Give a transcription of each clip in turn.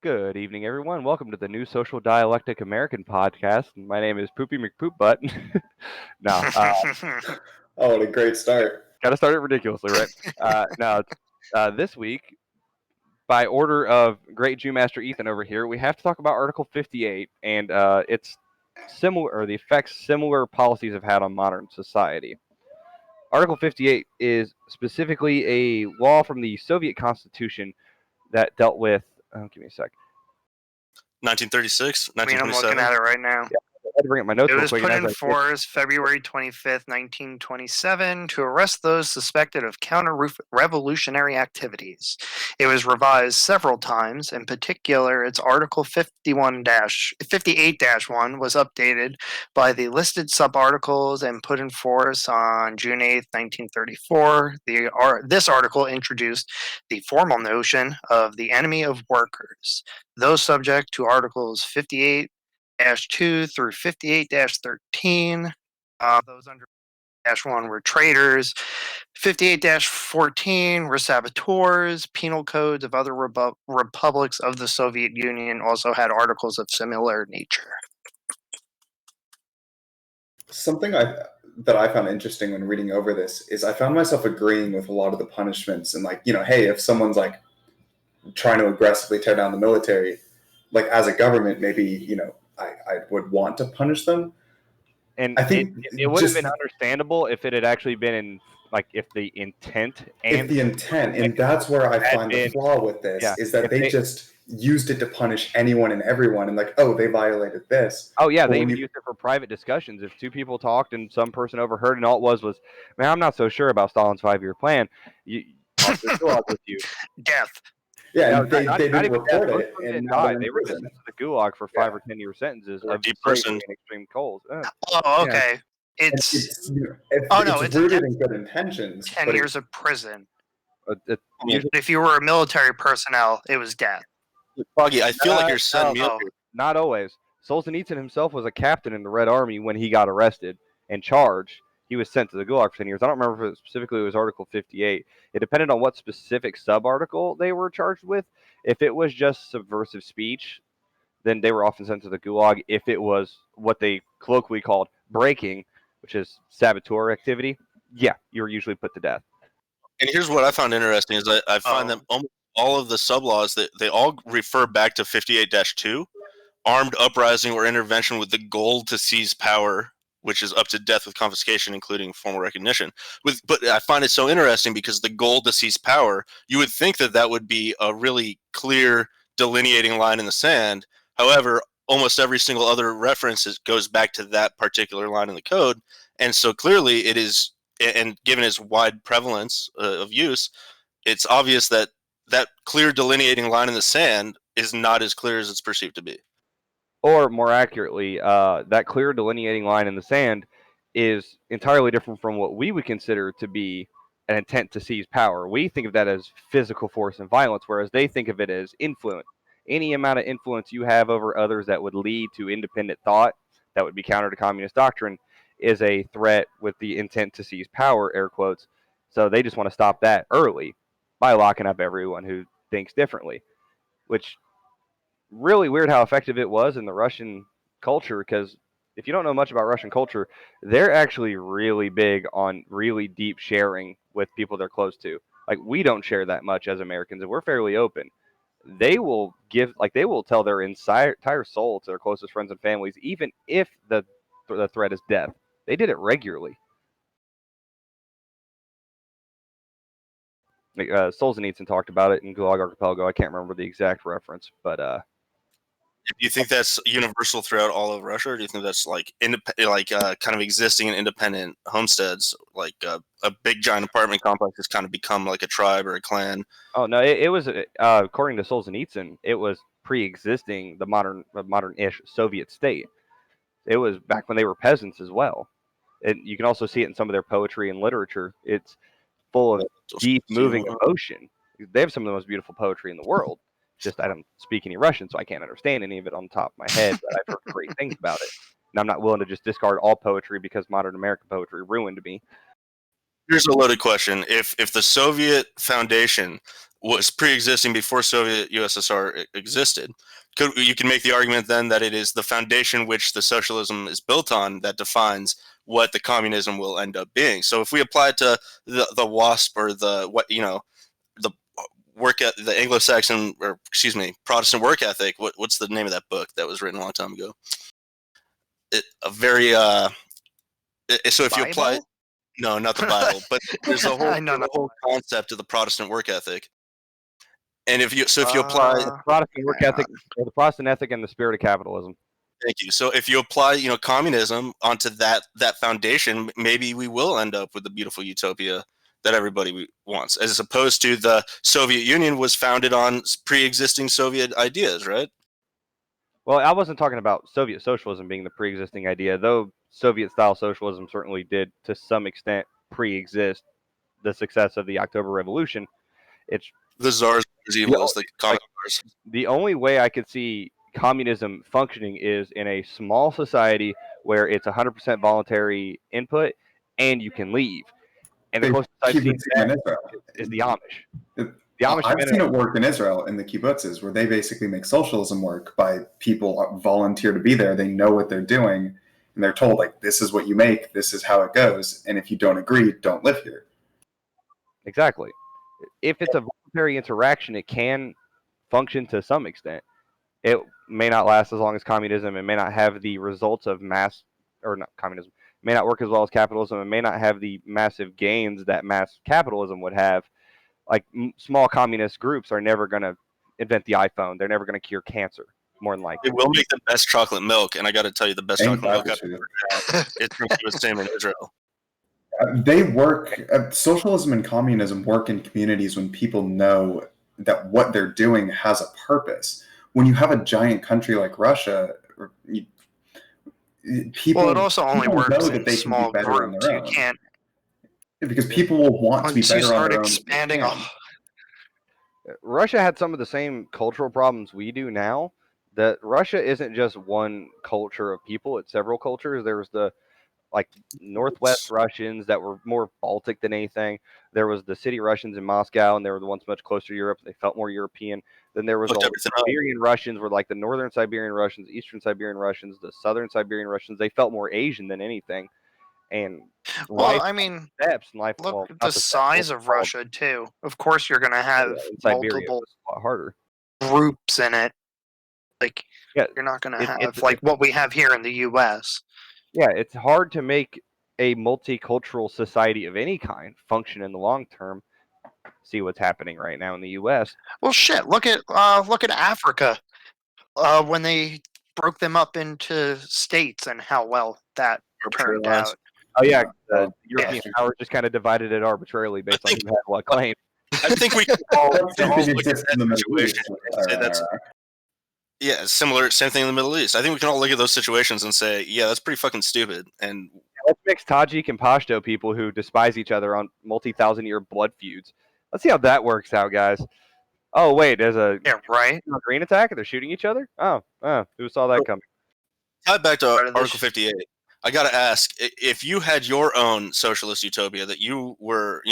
Good evening, everyone. Welcome to the new Social Dialectic American podcast. My name is Poopy McPoopbutt. no, Oh, what a great start. got to start it ridiculously, right? This week, by order of great Jew Master Ethan over here, we have to talk about Article 58 and its similar, or the effects similar policies have had on modern society. Article 58 is specifically a law from the Soviet Constitution that dealt with. Give me a sec. 1936, I'm looking 1927. at it right now. I had to bring up my notes It real was quick. put and in as I did- force February 25th, 1927, to arrest those suspected of counter-revolutionary activities. It was revised several times. In particular, its Article 58-1 was updated by the listed subarticles and put in force on June 8th, 1934. This article introduced the formal notion of the enemy of workers. Those subject to Articles 58-2 through 58-13. Those under -1 were traitors. 58-14 were saboteurs. Penal codes of other republics of the Soviet Union also had articles of similar nature. Something that I found interesting when reading over this is I found myself agreeing with a lot of the punishments and hey, if someone's trying to aggressively tear down the military, as a government, maybe, I would want to punish them. And I think it would have been understandable if it had actually been in, if the intent and and that's where I find the flaw with this, is that they just used it to punish anyone and everyone, and they violated this. Oh yeah, they even used it for private discussions. If two people talked and some person overheard, and all it was, man, I'm not so sure about Stalin's 5-year plan. You off the gulag with you. Death. Yeah, and they didn't report it, and now they were sent to the gulag for 5 or 10 year sentences of deep slavery prison and extreme cold. Oh, okay. Yeah. It's it's rooted in good intentions. 10 years of prison. Usually, If you were a military personnel, it was death. Foggy, I feel like you're setting me up. Not always. Solzhenitsyn himself was a captain in the Red Army when he got arrested and charged. He was sent to the Gulag for 10 years. I don't remember if specifically it was Article 58. It depended on what specific sub-article they were charged with. If it was just subversive speech, then they were often sent to the Gulag. If it was what they colloquially called breaking, which is saboteur activity, yeah, you were usually put to death. And here's what I found interesting is I find that almost all of the sub-laws, that they all refer back to 58-2, armed uprising or intervention with the goal to seize power, which is up to death with confiscation, including formal recognition. But I find it so interesting because the goal to seize power, you would think that would be a really clear delineating line in the sand. However, almost every single other reference goes back to that particular line in the code. And so clearly it is, and given its wide prevalence of use, it's obvious that that clear delineating line in the sand is not as clear as it's perceived to be. Or more accurately, that clear delineating line in the sand is entirely different from what we would consider to be an intent to seize power. We think of that as physical force and violence, whereas they think of it as influence. Any amount of influence you have over others that would lead to independent thought, that would be counter to communist doctrine, is a threat with the intent to seize power, air quotes. So they just want to stop that early by locking up everyone who thinks differently, which really weird how effective it was in the Russian culture, because if you don't know much about Russian culture, they're actually really big on really deep sharing with people they're close to. Like, we don't share that much as Americans, and we're fairly open. They will they will tell their entire soul to their closest friends and families, even if the threat is death. They did it regularly. Solzhenitsyn talked about it in Gulag Archipelago. I can't remember the exact reference, but Do you think that's universal throughout all of Russia, or do you think that's kind of existing in independent homesteads, like a big giant apartment complex has kind of become like a tribe or a clan? Oh no, it was according to Solzhenitsyn, it was pre-existing the modern-ish Soviet state. It was back when they were peasants as well. And you can also see it in some of their poetry and literature. It's full of deep, moving emotion. They have some of the most beautiful poetry in the world. Just I don't speak any Russian, so I can't understand any of it on the top of my head, but I've heard great things about it. And I'm not willing to just discard all poetry because modern American poetry ruined me. Here's a loaded question. If the Soviet Foundation was pre-existing before Soviet USSR existed. You can make the argument then that it is the foundation which the socialism is built on that defines what the communism will end up being. So if we apply it to the WASP or the the Anglo-Saxon, or excuse me, Protestant work ethic, what's the name of that book that was written a long time ago? So if you apply, Bible? no, not the Bible, but there's a I know whole concept of the Protestant work ethic. And if you apply, The Protestant work ethic, or the Protestant ethic, and the spirit of capitalism. thank you. So if you apply, communism onto that foundation, maybe we will end up with the beautiful utopia that everybody wants, as opposed to the Soviet Union was founded on pre-existing Soviet ideas, right? Well, I wasn't talking about Soviet socialism being the pre-existing idea, though Soviet-style socialism certainly did, to some extent, pre-exist the success of the October Revolution. It's The czars are as evil as the common czars. the only way I could see communism functioning is in a small society where it's 100% voluntary input and you can leave. And the closest I've seen to that is the Amish. The Amish I've seen it work in Israel in the kibbutzes, where they basically make socialism work by people volunteer to be there. They know what they're doing, and they're told, like, this is what you make, this is how it goes, and if you don't agree, don't live here. Exactly. If it's a voluntary interaction, it can function to some extent. It may not last as long as communism. It may not have the results of mass, or not communism. It may not work as well as capitalism. It may not have the massive gains that mass capitalism would have. Like small communist groups are never going to invent the iPhone. They're never going to cure cancer, more than likely. It will make the best chocolate milk, and I got to tell you, the best chocolate milk I've ever had. It's the same in Israel. They work. Socialism and communism work in communities when people know that what they're doing has a purpose. When you have a giant country like Russia, people. Well, it also only works know in that they small can be better groups. on their You own. can't. Because people will want to be Once you better on start their own. expanding, Russia had some of the same cultural problems we do now. That Russia isn't just one culture of people; it's several cultures. There was the Northwest Russians that were more Baltic than anything. There was the city Russians in Moscow, and they were the ones much closer to Europe. They felt more European. Then there was the Siberian Russians, were like the Northern Siberian Russians, Eastern Siberian Russians, the Southern Siberian Russians. They felt more Asian than anything. And well, I mean, steps in life. look Well, at the size of Russia too. Of course, you're going to have Siberia multiple was a lot harder. groups in it. Like, Yeah, you're not going to have like what we have here in the U.S. Yeah, it's hard to make a multicultural society of any kind function in the long term. See what's happening right now in the U.S. Well, shit. Look at Africa. When they broke them up into states and how well that turned out. Oh yeah, the European power just kind of divided it arbitrarily based on who had what claim. I think we can all look at that situation and say that's similar, same thing in the Middle East. I think we can all look at those situations and say, yeah, that's pretty fucking stupid. And let's mix Tajik and Pashto people who despise each other on multi-thousand-year blood feuds. Let's see how that works out, guys. Oh wait, there's a green attack and they're shooting each other. Oh, who saw that coming? Tied back to Article 58. I got to ask, if you had your own socialist utopia that you were,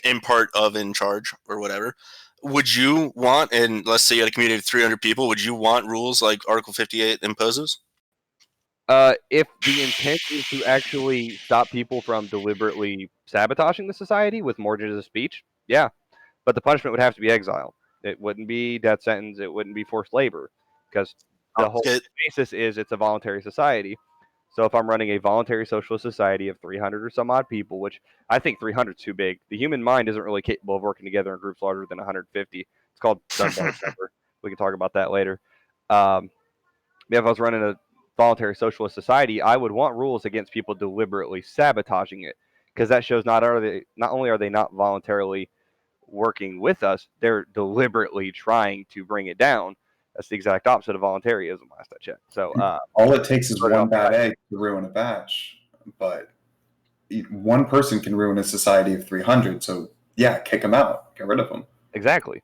in part of, in charge or whatever, would you want, and let's say you had a community of 300 people, would you want rules like Article 58 imposes? If the intent is to actually stop people from deliberately sabotaging the society with margins of speech, yeah. But the punishment would have to be exile. It wouldn't be death sentence. It wouldn't be forced labor, because the whole basis is it's a voluntary society. So if I'm running a voluntary socialist society of 300 or some odd people, which I think 300 is too big, the human mind isn't really capable of working together in groups larger than 150. It's called Dunbar's number. We can talk about that later. If I was running a voluntary socialist society, I would want rules against people deliberately sabotaging it, because that shows not only are they not voluntarily working with us, they're deliberately trying to bring it down. That's the exact opposite of voluntarism, last I checked. So all it takes is one bad egg to ruin a batch, but one person can ruin a society of 300. So yeah, kick them out, get rid of them. Exactly.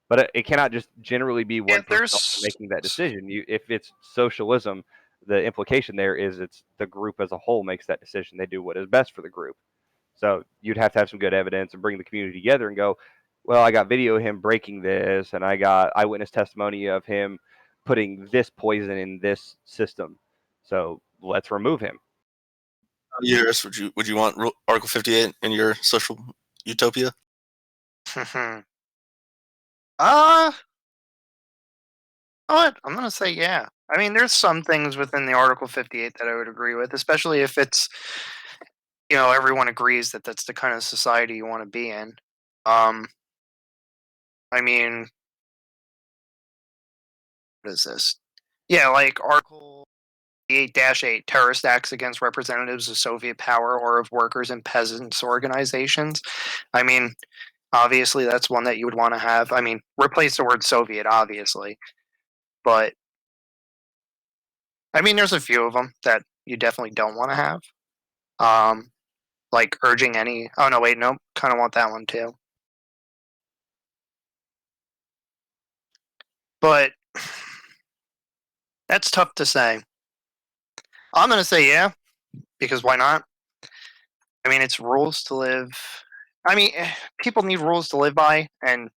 But it cannot just generally be one person making that decision. If it's socialism, the implication there is it's the group as a whole makes that decision. They do what is best for the group. So you'd have to have some good evidence and bring the community together and go, well, I got video of him breaking this, and I got eyewitness testimony of him putting this poison in this system. So let's remove him. Years would you want Article 58 in your social utopia? What? I'm gonna say yeah. I mean, there's some things within the Article 58 that I would agree with, especially if it's, everyone agrees that that's the kind of society you want to be in. Um, I mean, what is this? Yeah, like Article 8-8, terrorist acts against representatives of Soviet power or of workers and peasants organizations. I mean, obviously that's one that you would want to have. I mean, replace the word Soviet, obviously, but I mean, there's a few of them that you definitely don't want to have. Like urging any. Oh no, wait, nope. Kind of want that one too. But that's tough to say. I'm gonna say yeah, because why not? I mean, it's rules to live. I mean, people need rules to live by, and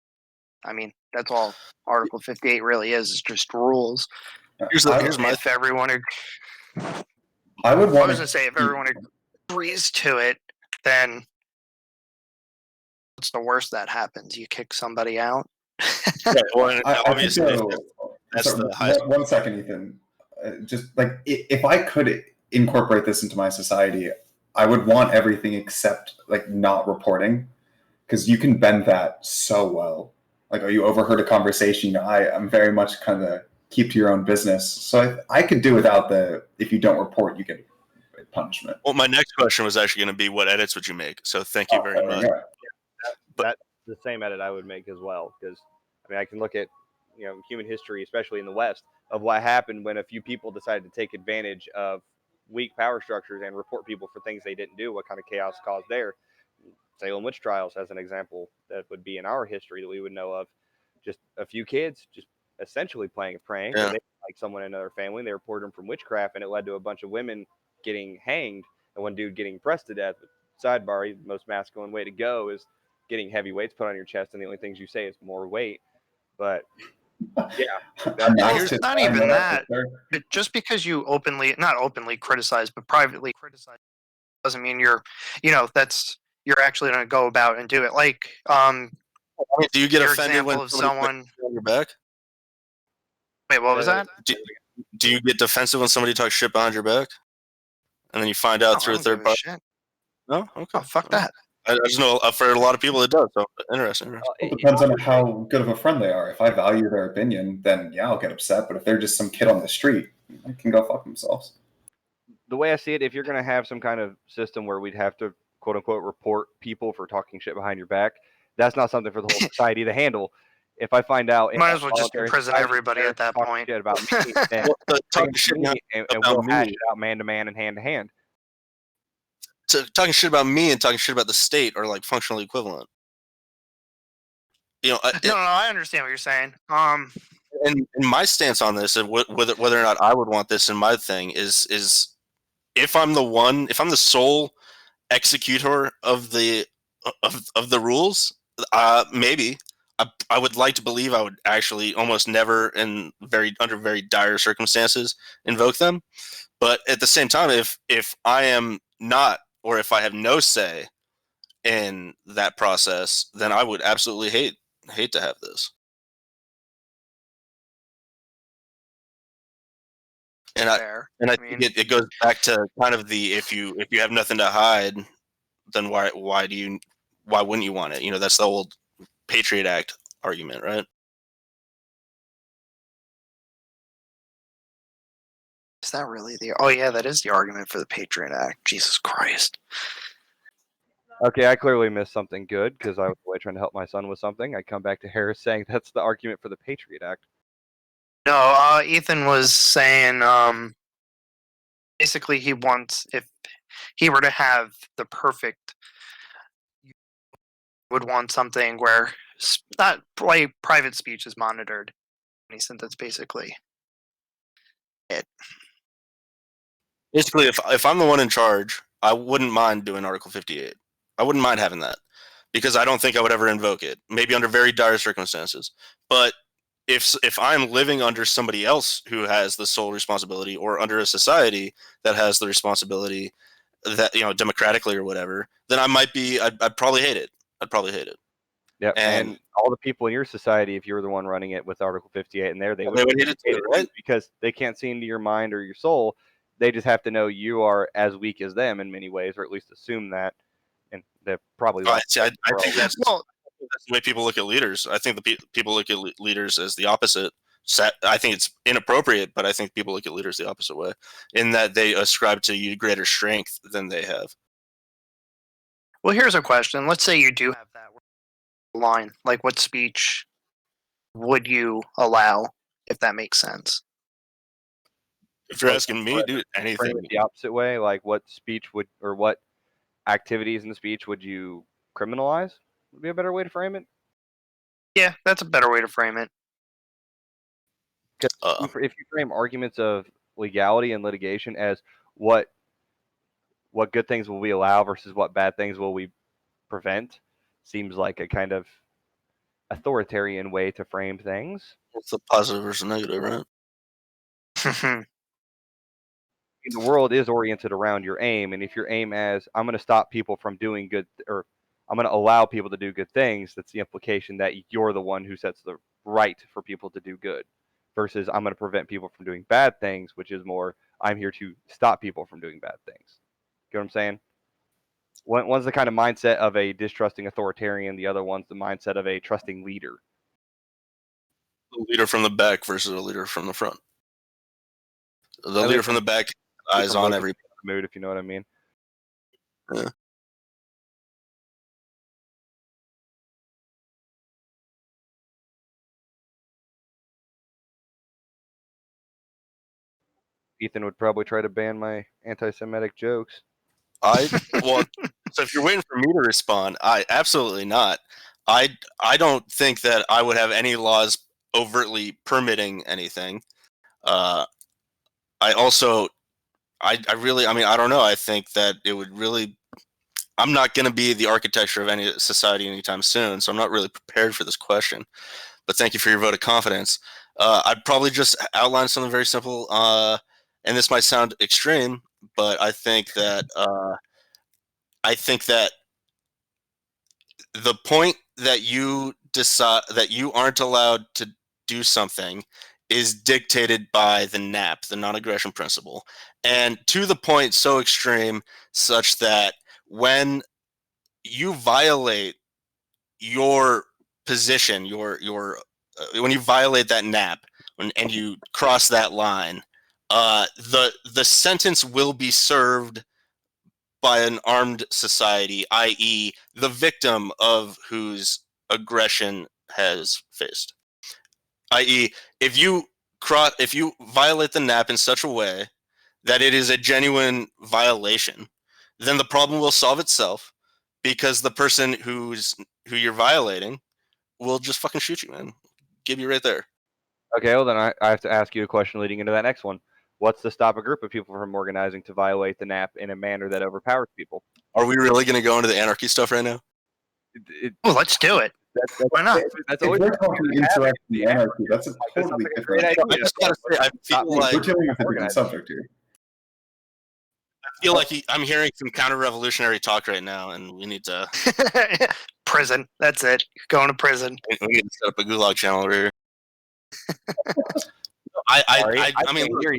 I mean that's all Article 58 really is. It's just rules. Here's my If everyone, I would I want was gonna say if everyone agrees to it, then what's the worst that happens? You kick somebody out. well, I think obviously so. that's Sorry, the highest. one second, Ethan. Just like if I could incorporate this into my society, I would want everything except like not reporting, because you can bend that so well. Like, oh, you overheard a conversation. I'm very much kind of keep to your own business. So I could do without the if you don't report, you get punishment. Well, my next question was actually going to be what edits would you make? So thank you very much. That's the same edit I would make as well, because I mean I can look at human history, especially in the West, of what happened when a few people decided to take advantage of weak power structures and report people for things they didn't do. What kind of chaos caused there? Salem witch trials, as an example, that would be in our history that we would know of. Just a few kids just essentially playing a prank, Yeah. or they like someone in another family, and they reported them from witchcraft, and it led to a bunch of women getting hanged and one dude getting pressed to death. But sidebar, the most masculine way to go is getting heavy weights put on your chest, and the only things you say is more weight. But yeah, Well, not even that. Just because you not openly criticize, but privately criticize, doesn't mean you're actually going to go about and do it. Like, Do you get your offended when example of somebody someone. talks shit on your back? Wait, what was that? Do you get defensive when somebody talks shit behind your back, and then you find out Oh, through I a don't third give a party? shit. No, okay. Oh, fuck that. I just know for a lot of people it does. So interesting. It depends on how good of a friend they are. If I value their opinion, then yeah, I'll get upset. But if they're just some kid on the street, they can go fuck themselves. The way I see it, if you're going to have some kind of system where we'd have to quote unquote report people for talking shit behind your back, that's not something for the whole society to handle. If I find out, Might as well just imprison everybody at that point. Shit about me, then Talking shit and about we'll hash me. it out man to man and hand to hand. So talking shit about me and talking shit about the state are like functionally equivalent. No, I understand what you're saying. And my stance on this, and whether or not I would want this in my thing, is if I'm the sole executor of the rules, maybe I would like to believe I would actually almost never, under very dire circumstances, invoke them. But at the same time, if I am not, or if I have no say in that process, then I would absolutely hate to have this. And fair. I think it goes back to kind of the if you have nothing to hide, then why wouldn't you want it? That's the old Patriot Act argument, right? Is that really the? Oh yeah, that is the argument for the Patriot Act. Jesus Christ. Okay, I clearly missed something good because I was away trying to help my son with something. I come back to Harris saying that's the argument for the Patriot Act. No, Ethan was saying basically he wants, if he were to have the perfect, would want something where not private speech is monitored. And he said that's basically it. Basically, if I'm the one in charge, I wouldn't mind doing Article 58. I wouldn't mind having that. because I don't think I would ever invoke it. Maybe under very dire circumstances. But if I'm living under somebody else who has the sole responsibility, or under a society that has the responsibility, that, you know, democratically or whatever, then I'd probably hate it. I'd probably hate it. Yep, And and all the people in your society, if you were the one running it with Article 58 in there, they would hate it too, right? because they can't see into your mind or your soul. They just have to know you are as weak as them in many ways, or at least assume that, and they're probably I wrong. think that's Well, the way people look at leaders. I think the people look at leaders as the opposite. I think it's inappropriate, but I think people look at leaders the opposite way, in that they ascribe to you greater strength than they have. well, here's a question. Let's say you do have that line. Like, what speech would you allow, if that makes sense? If you're asking me, dude, Frame anything. it the opposite way, like what speech would, or what activities in the speech would you criminalize? Would be a better way to frame it. Yeah, that's a better way to frame it. If you frame arguments of legality and litigation as what good things will we allow versus what bad things will we prevent, seems like a kind of authoritarian way to frame things. What's the positive versus negative, right? The world is oriented around your aim, and if your aim as I'm going to stop people from doing good, or I'm going to allow people to do good things, that's the implication that you're the one who sets the right for people to do good, versus I'm going to prevent people from doing bad things, which is more I'm here to stop people from doing bad things. Get what I'm saying? One's the kind of mindset of a distrusting authoritarian, the other one's the mindset of a trusting leader. A leader from the back versus a leader from the front. The At leader least from the back, eyes on every mood, if you know what I mean. Yeah. Ethan would probably try to ban my anti-Semitic jokes. So if you're waiting for me to respond, I absolutely not. I don't think that I would have any laws overtly permitting anything. I really, I mean, I don't know. I think that it would really. I'm not going to be the architecture of any society anytime soon, so I'm not really prepared for this question. But thank you for your vote of confidence. I'd probably just outline something very simple, and this might sound extreme, but I think that the point that you decide that you aren't allowed to do something is dictated by the NAP, the non-aggression principle, and to the point so extreme such that when you violate your position, when you violate that NAP, and you cross that line, the sentence will be served by an armed society, i.e., the victim of whose aggression has faced. I.e., if you violate the NAP in such a way that it is a genuine violation, then the problem will solve itself, because the person who you're violating will just fucking shoot you, man. Give you right there. Okay, well then I have to ask you a question leading into that next one. What's to stop a group of people from organizing to violate the NAP in a manner that overpowers people? Are we really going to go into the anarchy stuff right now? Well, let's do it. Why not? That's If always we're talking insurrection and anarchy, that's a That's totally something great different. idea. I just gotta say, I feel We're like dealing with a different subject here. I'm hearing some counter-revolutionary talk right now, and we need to Prison. That's it. You're going to prison. set up a gulag channel over here. I mean, look,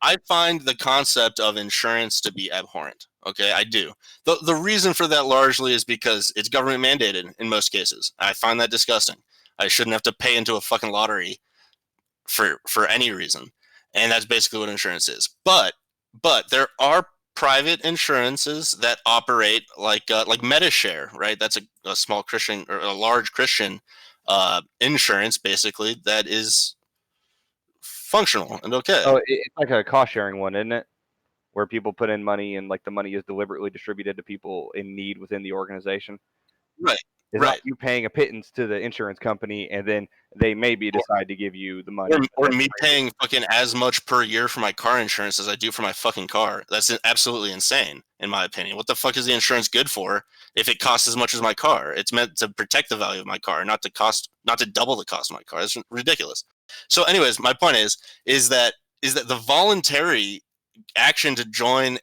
I find the concept of insurance to be abhorrent. Okay, I do. The reason for that largely is because it's government mandated in most cases. I find that disgusting. I shouldn't have to pay into a fucking lottery for any reason, and that's basically what insurance is. But there are private insurances that operate like MediShare, right? That's a small Christian or a large Christian insurance, basically, that is functional and okay. Oh, it's like a cost sharing one, isn't it? Where people put in money and like the money is deliberately distributed to people in need within the organization. Right. It's not you paying a pittance to the insurance company and then they maybe decide to give you the money. Or me paying fucking as much per year for my car insurance as I do for my fucking car. That's absolutely insane, in my opinion. What the fuck is the insurance good for if it costs as much as my car? It's meant to protect the value of my car, not to double the cost of my car. That's ridiculous. So, anyways, my point is that the voluntary action to join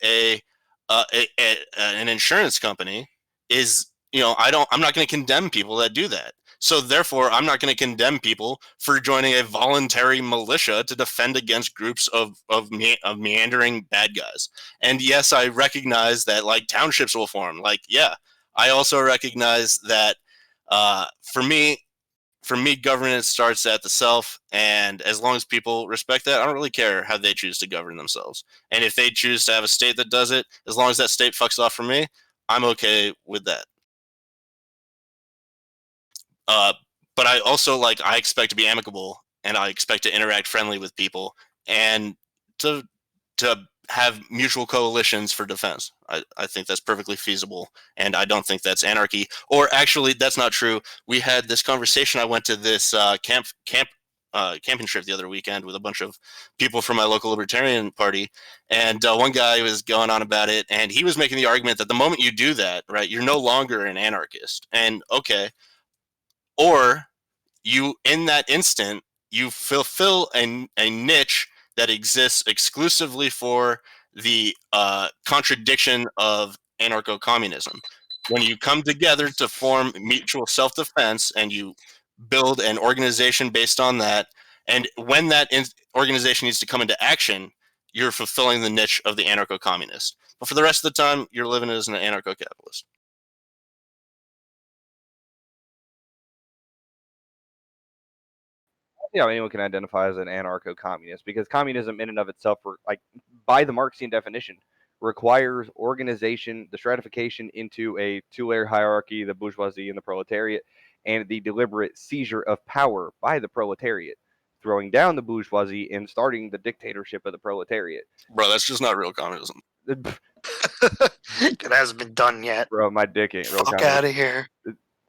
an insurance company is, I'm not going to condemn people that do that. So therefore, I'm not going to condemn people for joining a voluntary militia to defend against groups of meandering bad guys. And yes, I recognize that like townships will form. Like, yeah, I also recognize that for me, governance starts at the self, and as long as people respect that, I don't really care how they choose to govern themselves. And if they choose to have a state that does it, as long as that state fucks off for me, I'm okay with that. But I also I expect to be amicable, and I expect to interact friendly with people, and to have mutual coalitions for defense. I think that's perfectly feasible, and I don't think that's anarchy. Or actually, that's not true. We had this conversation. I went to this camping trip the other weekend with a bunch of people from my local libertarian party, and one guy was going on about it, and he was making the argument that the moment you do that, right, you're no longer an anarchist. And okay. Or you, in that instant, you fulfill a niche that exists exclusively for the contradiction of anarcho-communism. When you come together to form mutual self-defense and you build an organization based on that, and when that organization needs to come into action, you're fulfilling the niche of the anarcho-communist. But for the rest of the time, you're living as an anarcho-capitalist. Anyone can identify as an anarcho-communist because communism in and of itself, by the Marxian definition, requires organization, the stratification into a two-layer hierarchy, the bourgeoisie and the proletariat, and the deliberate seizure of power by the proletariat, throwing down the bourgeoisie and starting the dictatorship of the proletariat. Bro, that's just not real communism. It hasn't been done yet. Bro, my dick ain't real communism. Fuck out of here.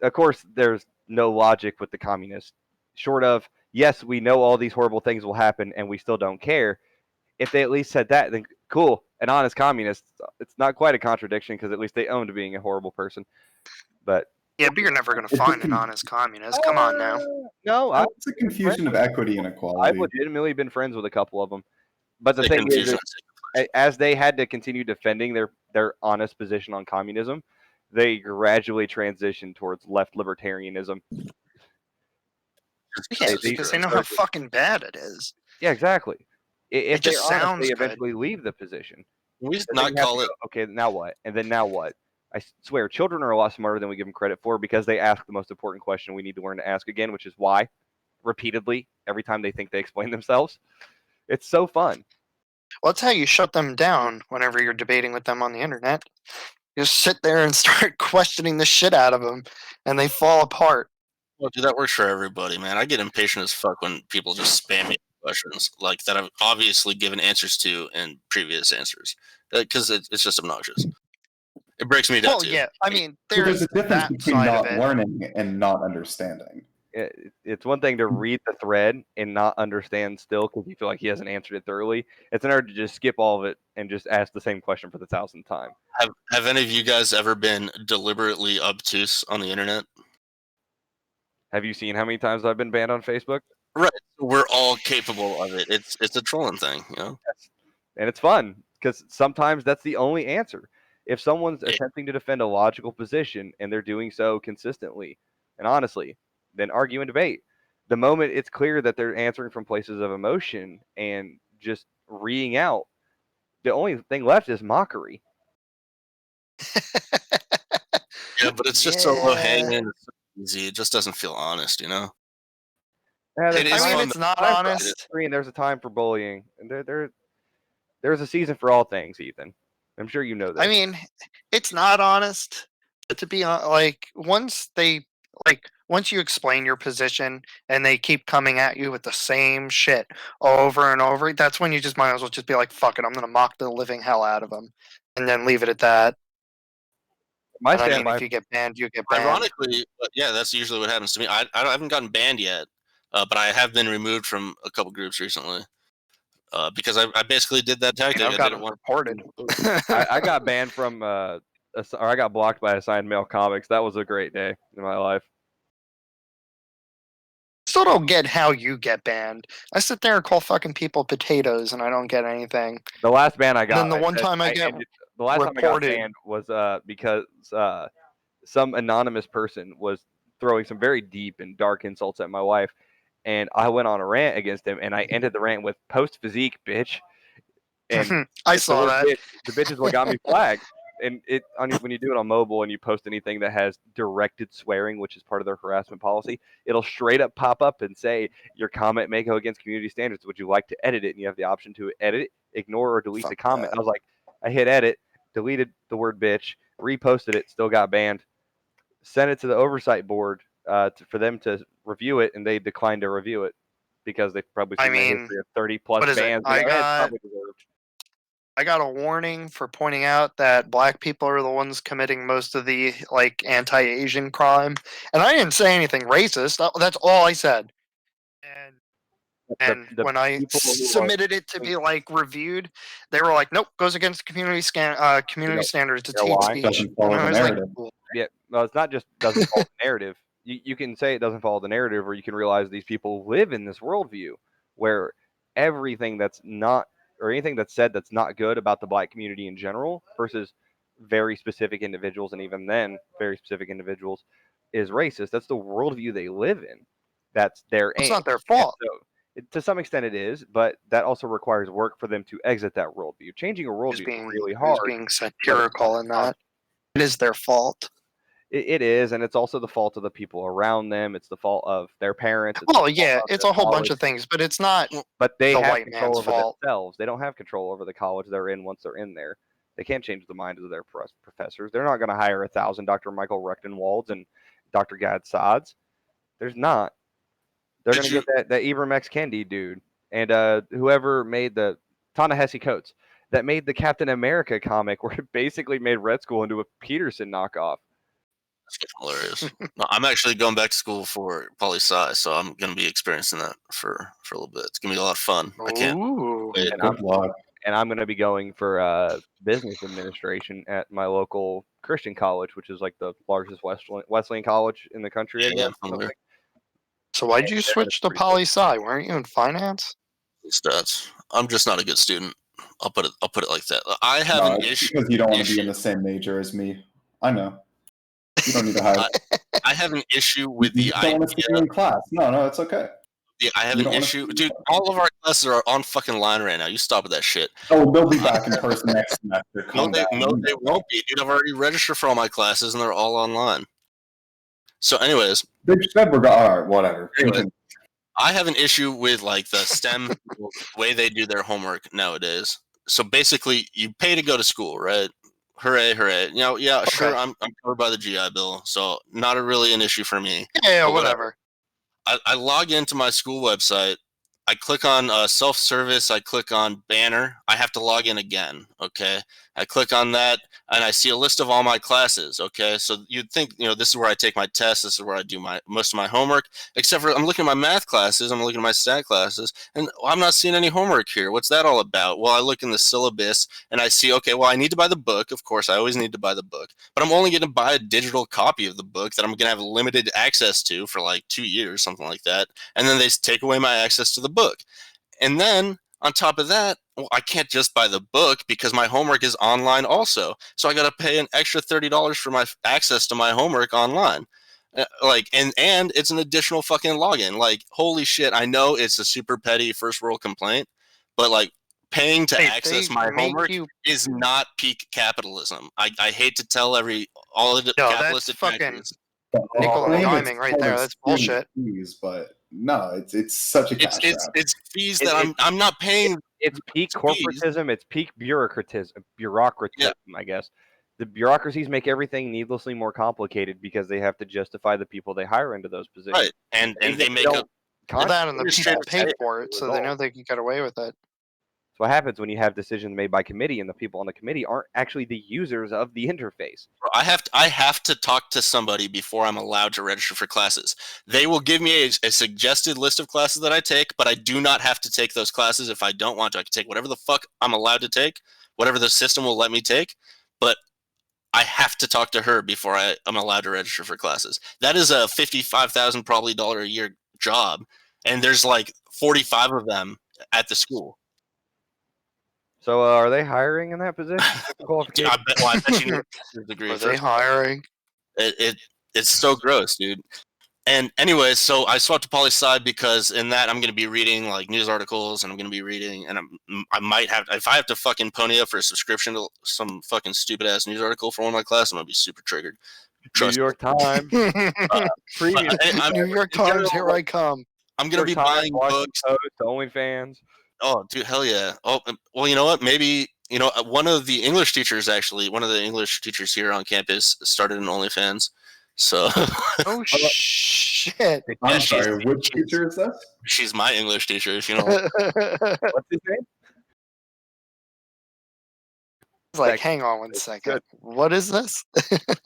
Of course, there's no logic with the communists, short of, yes, we know all these horrible things will happen and we still don't care. If they at least said that, then cool. An honest communist, it's not quite a contradiction because at least they owned being a horrible person. But yeah, but you're never going to find an honest communist. Come on now. No, it's a confusion of equity and equality. I've legitimately been friends with a couple of them. But the thing is, as they had to continue defending their honest position on communism, they gradually transitioned towards left libertarianism. Yeah, because they know how fucking bad it is. Yeah, exactly. If it just sounds honest, they good. eventually leave the position. We not call it. Okay, now what? And then now what? I swear, children are a lot smarter than we give them credit for because they ask the most important question we need to learn to ask again, which is why, repeatedly, every time they think they explain themselves. It's so fun. Well, that's how you shut them down whenever you're debating with them on the internet. You just sit there and start questioning the shit out of them, and they fall apart. Well, dude, that works for everybody, man. I get impatient as fuck when people just spam me questions like that I've obviously given answers to in previous answers because it's just obnoxious. It breaks me down. Well, yeah, I mean, there's a difference between not learning and not understanding. It's one thing to read the thread and not understand still because you feel like he hasn't answered it thoroughly. It's another to just skip all of it and just ask the same question for the 1,000th time. Have any of you guys ever been deliberately obtuse on the internet? Have you seen how many times I've been banned on Facebook? Right. We're all capable of it. It's a trolling thing, you know? Yes. And it's fun because sometimes that's the only answer. If someone's attempting to defend a logical position and they're doing so consistently and honestly, then argue and debate. The moment it's clear that they're answering from places of emotion and just reading out, the only thing left is mockery. Yeah, but it's just so low hanging, it's so easy. It just doesn't feel honest, you know? Yeah, it's not honest. And there's a time for bullying, and there's a season for all things, Ethan. I'm sure you know that. I mean, it's not honest, but to be once you explain your position and they keep coming at you with the same shit over and over, that's when you just might as well just be like, fuck it, I'm going to mock the living hell out of them and then leave it at that. My And I mean, standby. if you get banned, you get banned. Ironically, yeah, that's usually what happens to me. I haven't gotten banned yet, but I have been removed from a couple groups recently because I basically did that tactic. I've I did gotten it once. reported. I got banned from, or I got blocked by Assigned Mail Comics. That was a great day in my life. Still don't get how you get banned. I sit there and call fucking people potatoes, and I don't get anything. The last ban I got. Then the one time I get the last time I got reported. banned was because some anonymous person was throwing some very deep and dark insults at my wife, and I went on a rant against him, and I ended the rant with "post physique, bitch." And I it's the saw word that. bitch. The bitch is what got me flagged. And when you do it on mobile and you post anything that has directed swearing, which is part of their harassment policy, it'll straight up pop up and say your comment may go against community standards. Would you like to edit it? And you have the option to edit, ignore, or delete the comment. That. I was like, I hit edit, deleted the word bitch, reposted it, still got banned. Sent it to the oversight board for them to review it, and they declined to review it because they've probably seen my history of 30 plus what is it? bans. I got a warning for pointing out that black people are the ones committing most of the anti-Asian crime, and I didn't say anything racist. That's all I said. And The when I people who are submitted it to be reviewed, they were like, "Nope, goes against community standards. It's hate speech." Doesn't follow And I the was like, narrative. Yeah, no, it's not just doesn't follow the narrative. You can say it doesn't follow the narrative, or you can realize these people live in this worldview where everything that's not, or anything that's said that's not good about the black community in general versus very specific individuals, and even then, very specific individuals, is racist. That's the worldview they live in. That's their it's aim. not their fault. To some extent, it is, but that also requires work for them to exit that worldview. Changing a worldview is really hard. Being satirical in that. It is their fault. It is, and it's also the fault of the people around them. It's the fault of their parents. Well, yeah, it's a whole bunch of things, but it's not. But they the have white control man's over fault. themselves. They don't have control over the college they're in once they're in there. They can't change the minds of their professors. They're not going to hire 1,000 Dr. Michael Rechtenwalds and Dr. Gad Sads. There's not. They're going to get that Ibram X. Kendi dude and whoever made the Ta-Nehisi Coates that made the Captain America comic where it basically made Red Skull into a Peterson knockoff. That's hilarious. No, I'm actually going back to school for poli sci, so I'm going to be experiencing that for a little bit. It's going to be a lot of fun. I can't wait. And I'm going to be going for business administration at my local Christian college, which is like the largest Wesleyan college in the country. I guess. So why'd you switch to poli sci? Weren't you in finance? Stats. I'm just not a good student. I'll put it like that. I have an issue because you don't want to be in the same major as me. I know. You don't need to hide. I have an issue with the idea. You don't want to stay in class. No, it's okay. Yeah, I have an issue. Dude, all of our classes are on fucking line right now. You stop with that shit. Oh, they'll be back in person next semester. No, they won't be. Dude, I've already registered for all my classes, and they're all online. So anyways. They said we're all right, whatever. Anyways, I have an issue with the STEM way they do their homework nowadays. So basically, you pay to go to school, right? Hooray, hooray. Okay. Sure, I'm covered by the GI Bill, so not really an issue for me. Yeah, whatever. I log into my school website. I click on self-service. I click on banner. I have to log in again, okay? I click on that, and I see a list of all my classes, okay? So you'd think, this is where I take my tests. This is where I do most of my homework, except for I'm looking at my math classes. I'm looking at my stat classes, and I'm not seeing any homework here. What's that all about? Well, I look in the syllabus, and I see, okay, well, I need to buy the book. Of course, I always need to buy the book. But I'm only going to buy a digital copy of the book that I'm going to have limited access to for 2 years, something like that. And then they take away my access to the book. And then on top of that, I can't just buy the book because my homework is online also. So I got to pay an extra $30 for my access to my homework online. And it's an additional fucking login. Holy shit, I know it's a super petty first world complaint, but paying to access my homework is not peak capitalism. I hate to tell all of the capitalistic factories. Nickel and diming right there. That's bullshit. Fees, but no, it's such a cash grab. It's fees that I'm not paying. It's peak corporatism. It's peak bureaucratism, I guess. The bureaucracies make everything needlessly more complicated because they have to justify the people they hire into those positions. Right, and they make that, and the people pay for it, so they know they can get away with it. That's what happens when you have decisions made by committee and the people on the committee aren't actually the users of the interface. I have to talk to somebody before I'm allowed to register for classes. They will give me a suggested list of classes that I take, but I do not have to take those classes if I don't want to. I can take whatever the fuck I'm allowed to take, whatever the system will let me take, but I have to talk to her before I'm allowed to register for classes. That is a $55,000 probably a year job, and there's like 45 of them at the school. So are they hiring in that position? I bet you know the degree. Are they hiring? It's so gross, dude. And anyway, so I swapped to poli sci because in that I'm going to be reading like news articles, and I'm going to be reading, and I might have, if I have to fucking pony up for a subscription to some fucking stupid ass news article for one of my classes, I'm going to be super triggered. New York Times, premium. New York Times, here I come. I'm going to be buying books. OnlyFans. Oh, dude, hell yeah. Oh, well, you know what? Maybe, one of the English teachers here on campus started an OnlyFans. So. Oh, shit. I'm sorry, which teacher is this? She's my English teacher, if you know. What's his name? It's like, hang on one second. Good. What is this?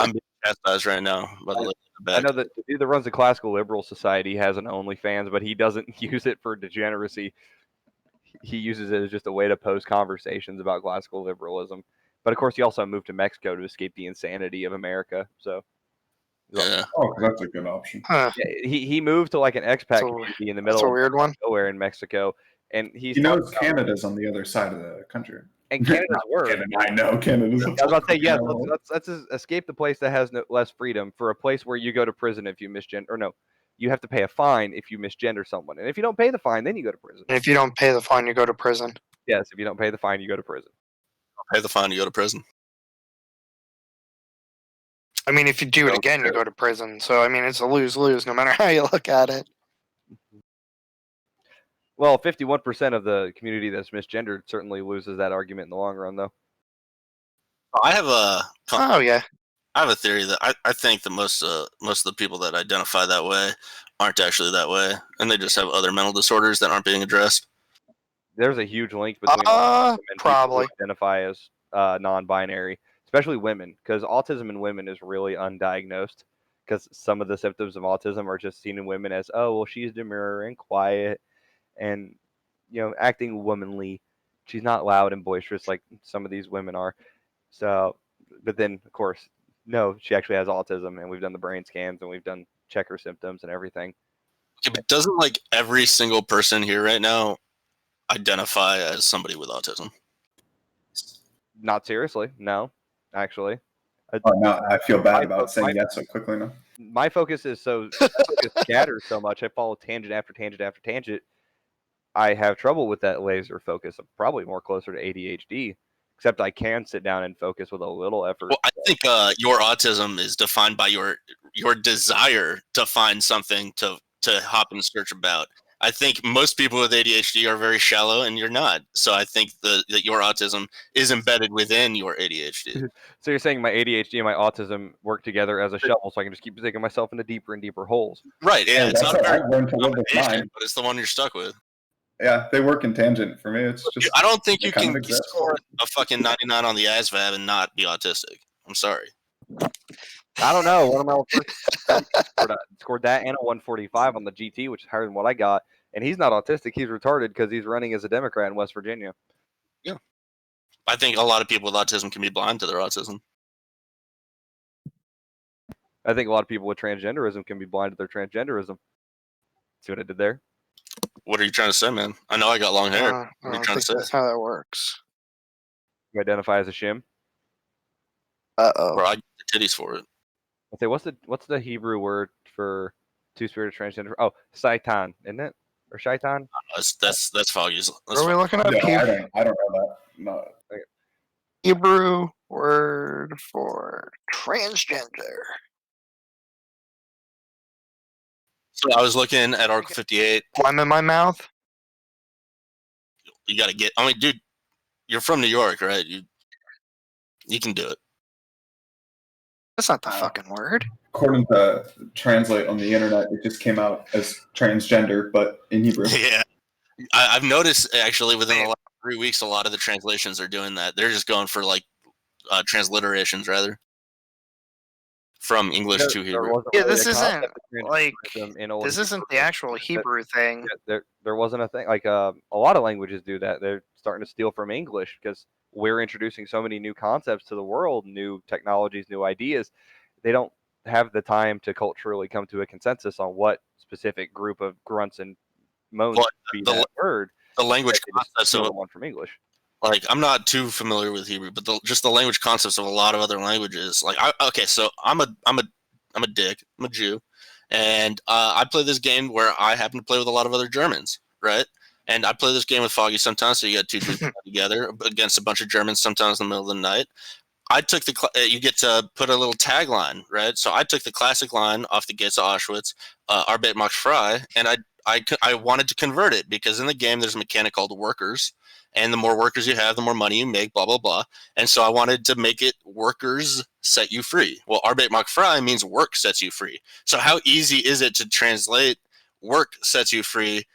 I'm being chastised right now by the lady in the back. I know that the dude that runs the Classical Liberal Society has an OnlyFans, but he doesn't use it for degeneracy. He uses it as just a way to post conversations about classical liberalism. But of course, he also moved to Mexico to escape the insanity of America. So, yeah. Oh, that's a good option. Huh. Yeah, he moved to like an expat community in the middle of nowhere in Mexico, and he knows Canada's on the other side of the country. And Canada's worse. I know Canada's. I was about to say, yeah, let's escape the place that has less freedom for a place where you go to prison if you misgender, or no. You have to pay a fine if you misgender someone. And if you don't pay the fine, then you go to prison. And if you don't pay the fine, you go to prison. Yes, if you don't pay the fine, you go to prison. Pay the fine, you go to prison. I mean, if you do it again, you go to prison. So, I mean, it's a lose-lose no matter how you look at it. Well, 51% of the community that's misgendered certainly loses that argument in the long run, though. I have a... Oh, yeah. I have a theory that I think that most of the people that identify that way aren't actually that way, and they just have other mental disorders that aren't being addressed. There's a huge link between probably people who identify as non-binary, especially women, because autism in women is really undiagnosed. Because some of the symptoms of autism are just seen in women as, oh, well, she's demure and quiet, and acting womanly. She's not loud and boisterous like some of these women are. So, but then of course. No, she actually has autism, and we've done the brain scans, and we've done checker symptoms and everything. Okay, but doesn't like every single person here right now identify as somebody with autism? Not seriously, no, actually. No, I feel bad about saying yes so quickly now. My focus is scatters so much. I follow tangent after tangent after tangent. I have trouble with that laser focus. I'm probably more closer to ADHD. Except I can sit down and focus with a little effort. Well, I think your autism is defined by your desire to find something to hop and search about. I think most people with ADHD are very shallow, and you're not. So I think that your autism is embedded within your ADHD. So you're saying my ADHD and my autism work together as a shovel, so I can just keep digging myself into deeper and deeper holes. Right. Yeah, it's not a very combination, but it's the one you're stuck with. Yeah, they work in tangent for me. It's just I don't think you can score a fucking 99 on the ASVAB and not be autistic. I'm sorry. I don't know. One of my scored that and a 145 on the GT, which is higher than what I got. And he's not autistic. He's retarded because he's running as a Democrat in West Virginia. Yeah. I think a lot of people with autism can be blind to their autism. I think a lot of people with transgenderism can be blind to their transgenderism. See what I did there? What are you trying to say, man? I know I got long hair. What are you trying to say? That's how that works. You identify as a shim? Uh-oh. Or I get the titties for it. I'll say, what's the Hebrew word for two-spirit transgender? Oh, shaitan, isn't it? Or shaitan? That's foggy. Are we looking up here? I don't know that. No. Okay. Hebrew word for transgender. So I was looking at Article 58. Phlegm in my mouth? You got to get... I mean, dude, you're from New York, right? You can do it. That's not the fucking word. According to Translate on the internet, it just came out as transgender, but in Hebrew. Yeah. I've noticed, actually, within the last 3 weeks, a lot of the translations are doing that. They're just going for like transliterations rather from English to Hebrew. Yeah, this isn't like this isn't the actual Hebrew thing. There wasn't a thing like a lot of languages do that. They're starting to steal from English because we're introducing so many new concepts to the world, new technologies, new ideas. They don't have the time to culturally come to a consensus on what specific group of grunts and moans Well, be that word. the language They just concepts steal of the one from English. like I'm not too familiar with Hebrew, but just the language concepts of a lot of other languages. Like so I'm a dick. I'm a Jew, and I play this game where I happen to play with a lot of other Germans, right? And I play this game with Foggy sometimes, so you got two Jews together against a bunch of Germans sometimes in the middle of the night. I took you get to put a little tagline, right? So I took the classic line off the Gates of Auschwitz, Arbeit macht frei, and I wanted to convert it because in the game there's a mechanic called workers, and the more workers you have, the more money you make, blah, blah, blah. And so I wanted to make it workers set you free. Well, Arbeit macht frei means work sets you free. So how easy is it to translate work sets you free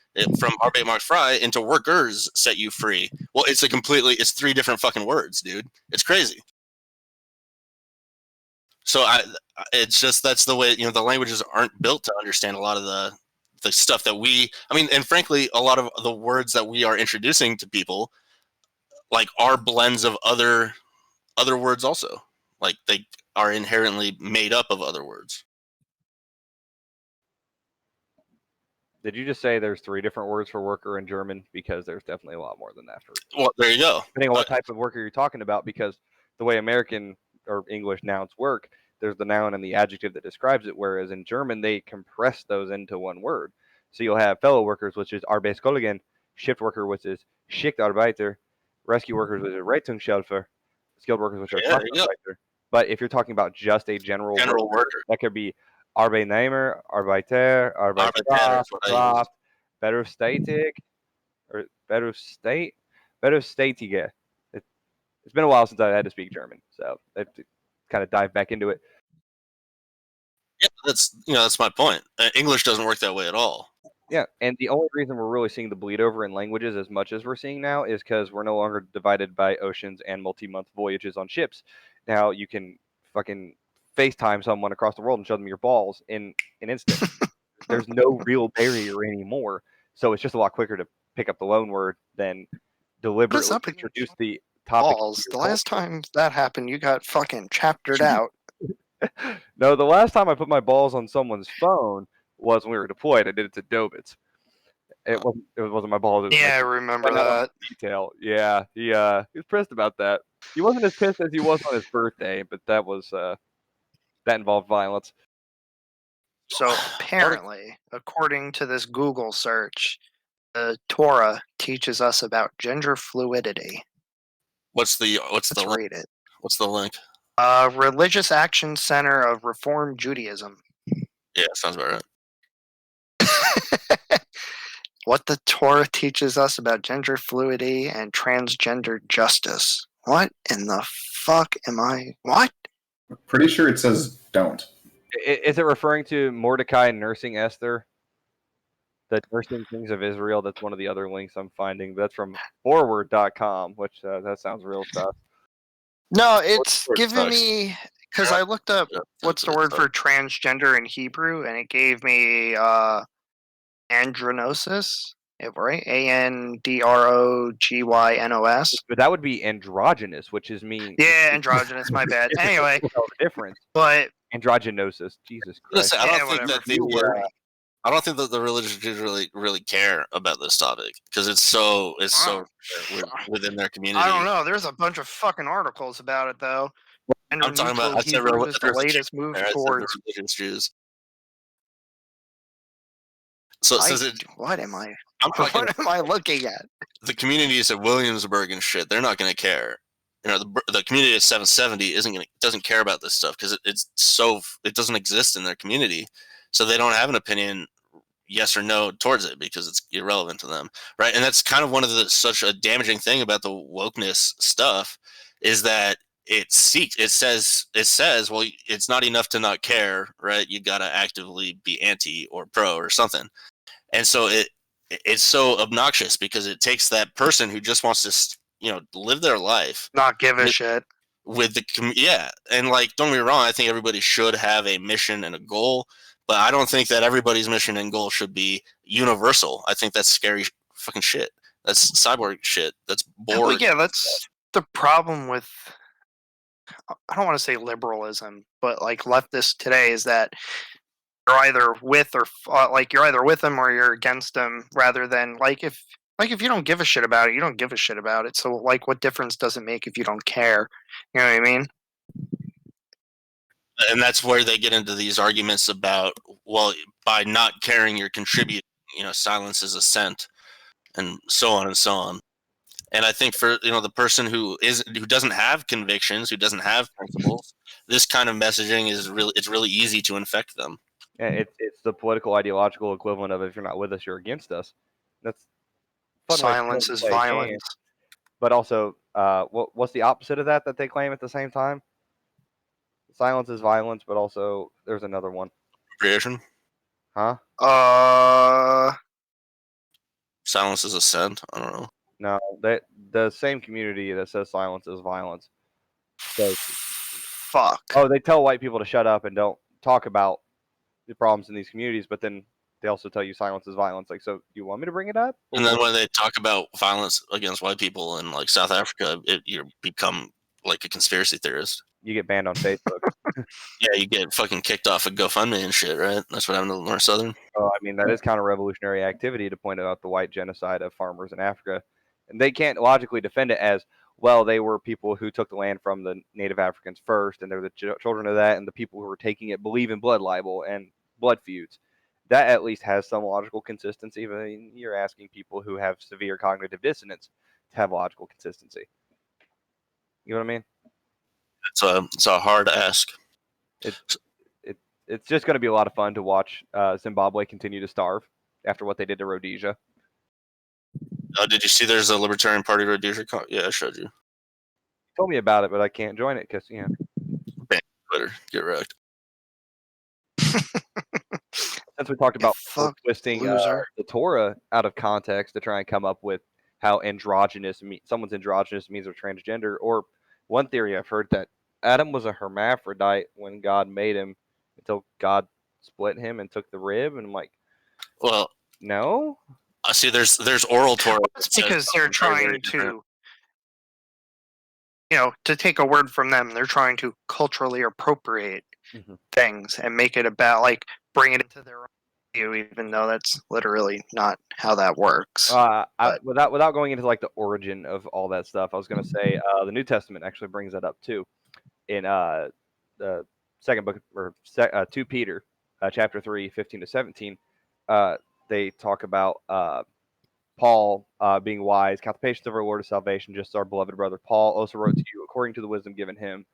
from Arbeit macht frei into workers set you free? Well, it's it's 3 different fucking words, dude. It's crazy. So it's just that's the way the languages aren't built to understand a lot of the stuff that and frankly, a lot of the words that we are introducing to people, like, are blends of other words also. Like they are inherently made up of other words. Did you just say there's 3 different words for worker in German? Because there's definitely a lot more than that. Well, there you go. Depending on what type of worker you're talking about, because the way American or English nouns work, there's the noun and the adjective that describes it, whereas in German, they compress those into one word. So you'll have fellow workers, which is Arbeitskollegen, shift worker, which is Schichtarbeiter, rescue workers, which is Rettungshelfer, skilled workers, which are Facharbeiter. But if you're talking about just a general worker, that could be Arbeitnehmer, Arbeiter, Arbeitskraft, Kraft, Berufstätig, or Berufstätige. It's been a while since I had to speak German, so I have to kind of dive back into it. Yeah, that's my point. English doesn't work that way at all. Yeah, and the only reason we're really seeing the bleed over in languages as much as we're seeing now is because we're no longer divided by oceans and multi-month voyages on ships. Now you can fucking FaceTime someone across the world and show them your balls in an instant. There's no real barrier anymore, so it's just a lot quicker to pick up the loan word than deliberately introduce the topic. Balls. The last time that happened, you got fucking chaptered out. No, the last time I put my balls on someone's phone was when we were deployed. I did it to Dobitz. It wasn't my balls. Yeah, I remember that. Detail. Yeah, he was pissed about that. He wasn't as pissed as he was on his birthday, but that involved violence. So apparently, according to this Google search, the Torah teaches us about gender fluidity. What's the link? Read it. What's the link? Religious Action Center of Reform Judaism. Yeah, sounds about right. What the Torah teaches us about gender fluidity and transgender justice. What in the fuck am I? What? I'm pretty sure it says don't. Is it referring to Mordecai nursing Esther? The Nursing Kings of Israel? That's one of the other links I'm finding. That's from forward.com, which that sounds real stuff. No, it's giving me, because I looked up what's the word for transgender in Hebrew, and it gave me andronosis, right? ANDROGYNOS. But that would be androgynous, which is mean. Yeah, androgynous. My bad. Anyway, difference. But androgynosis. Jesus Christ. Listen, I don't think that the religious Jews really care about this topic because it's so within their community. I don't know. There's a bunch of fucking articles about it though. And I'm talking about Hebrew is the latest move towards religious Jews. So it says what am I? What am I looking at? The communities at Williamsburg and shit, they're not going to care. The community at 770 doesn't care about this stuff because it doesn't exist in their community, so they don't have an opinion, yes or no, towards it because it's irrelevant to them, right? And that's kind of such a damaging thing about the wokeness stuff is that it says, well, it's not enough to not care, right? You got to actively be anti or pro or something. And so it's so obnoxious because it takes that person who just wants to live their life Not give a with, shit. with the and like, don't get me wrong, I think everybody should have a mission and a goal, but I don't think that everybody's mission and goal should be universal. I think that's scary fucking shit. That's cyborg shit. That's Well, boring. yeah, that's the problem with, I don't want to say liberalism, but like leftists today is that you're either with or like you're either with them or you're against them, rather than if you don't give a shit about it, you don't give a shit about it. So like, what difference does it make if you don't care? You know what I mean? And that's where they get into these arguments about, well, by not caring, you're contributing. Silence is assent, and so on and so on. And I think for the person who doesn't have convictions, who doesn't have principles, this kind of messaging it's really easy to infect them. Yeah, it's the political ideological equivalent of if you're not with us, you're against us. That's a fun way for them Silence to is play a game. violence. But also, what's the opposite of that they claim at the same time? Silence is violence, but also there's another one. Creation. Huh? Silence is assent. I don't know. No, the same community that says silence is violence. So, Fuck. they tell white people to shut up and don't talk about the problems in these communities, but then they also tell you silence is violence. Like, so you want me to bring it up? And then when they talk about violence against white people in like South Africa, you become like a conspiracy theorist. You get banned on Facebook. Yeah, you get fucking kicked off of GoFundMe and shit, right? That's what happened to North Southern. Oh, I mean, that is counter-revolutionary activity to point out the white genocide of farmers in Africa. And they can't logically defend it as, well, they were people who took the land from the native Africans first, and they're the children of that, and the people who were taking it believe in blood libel and blood feuds. That at least has some logical consistency. But you're asking people who have severe cognitive dissonance to have logical consistency. You know what I mean? It's a hard ask. It's just going to be a lot of fun to watch Zimbabwe continue to starve after what they did to Rhodesia. Did you see there's a Libertarian Party Rhodesia? Yeah, I showed you. Told me about it, but I can't join it because Ban Twitter, get wrecked. Since we talked about twisting the Torah out of context to try and come up with how someone's androgynous means they're transgender, or one theory I've heard that Adam was a hermaphrodite when God made him until God split him and took the rib, and I'm like, well, no. I see. There's oral Torah. It's because they're trying to, to take a word from them. They're trying to culturally appropriate things and make it about bring it into their own view, even though that's literally not how that works. Without going into the origin of all that stuff, I was going to say the New Testament actually brings that up too. In the second book, or 2 Peter, chapter 3, 15 to 17, they talk about Paul being wise, count the patience of our Lord of salvation, just as our beloved brother Paul also wrote to you according to the wisdom given him,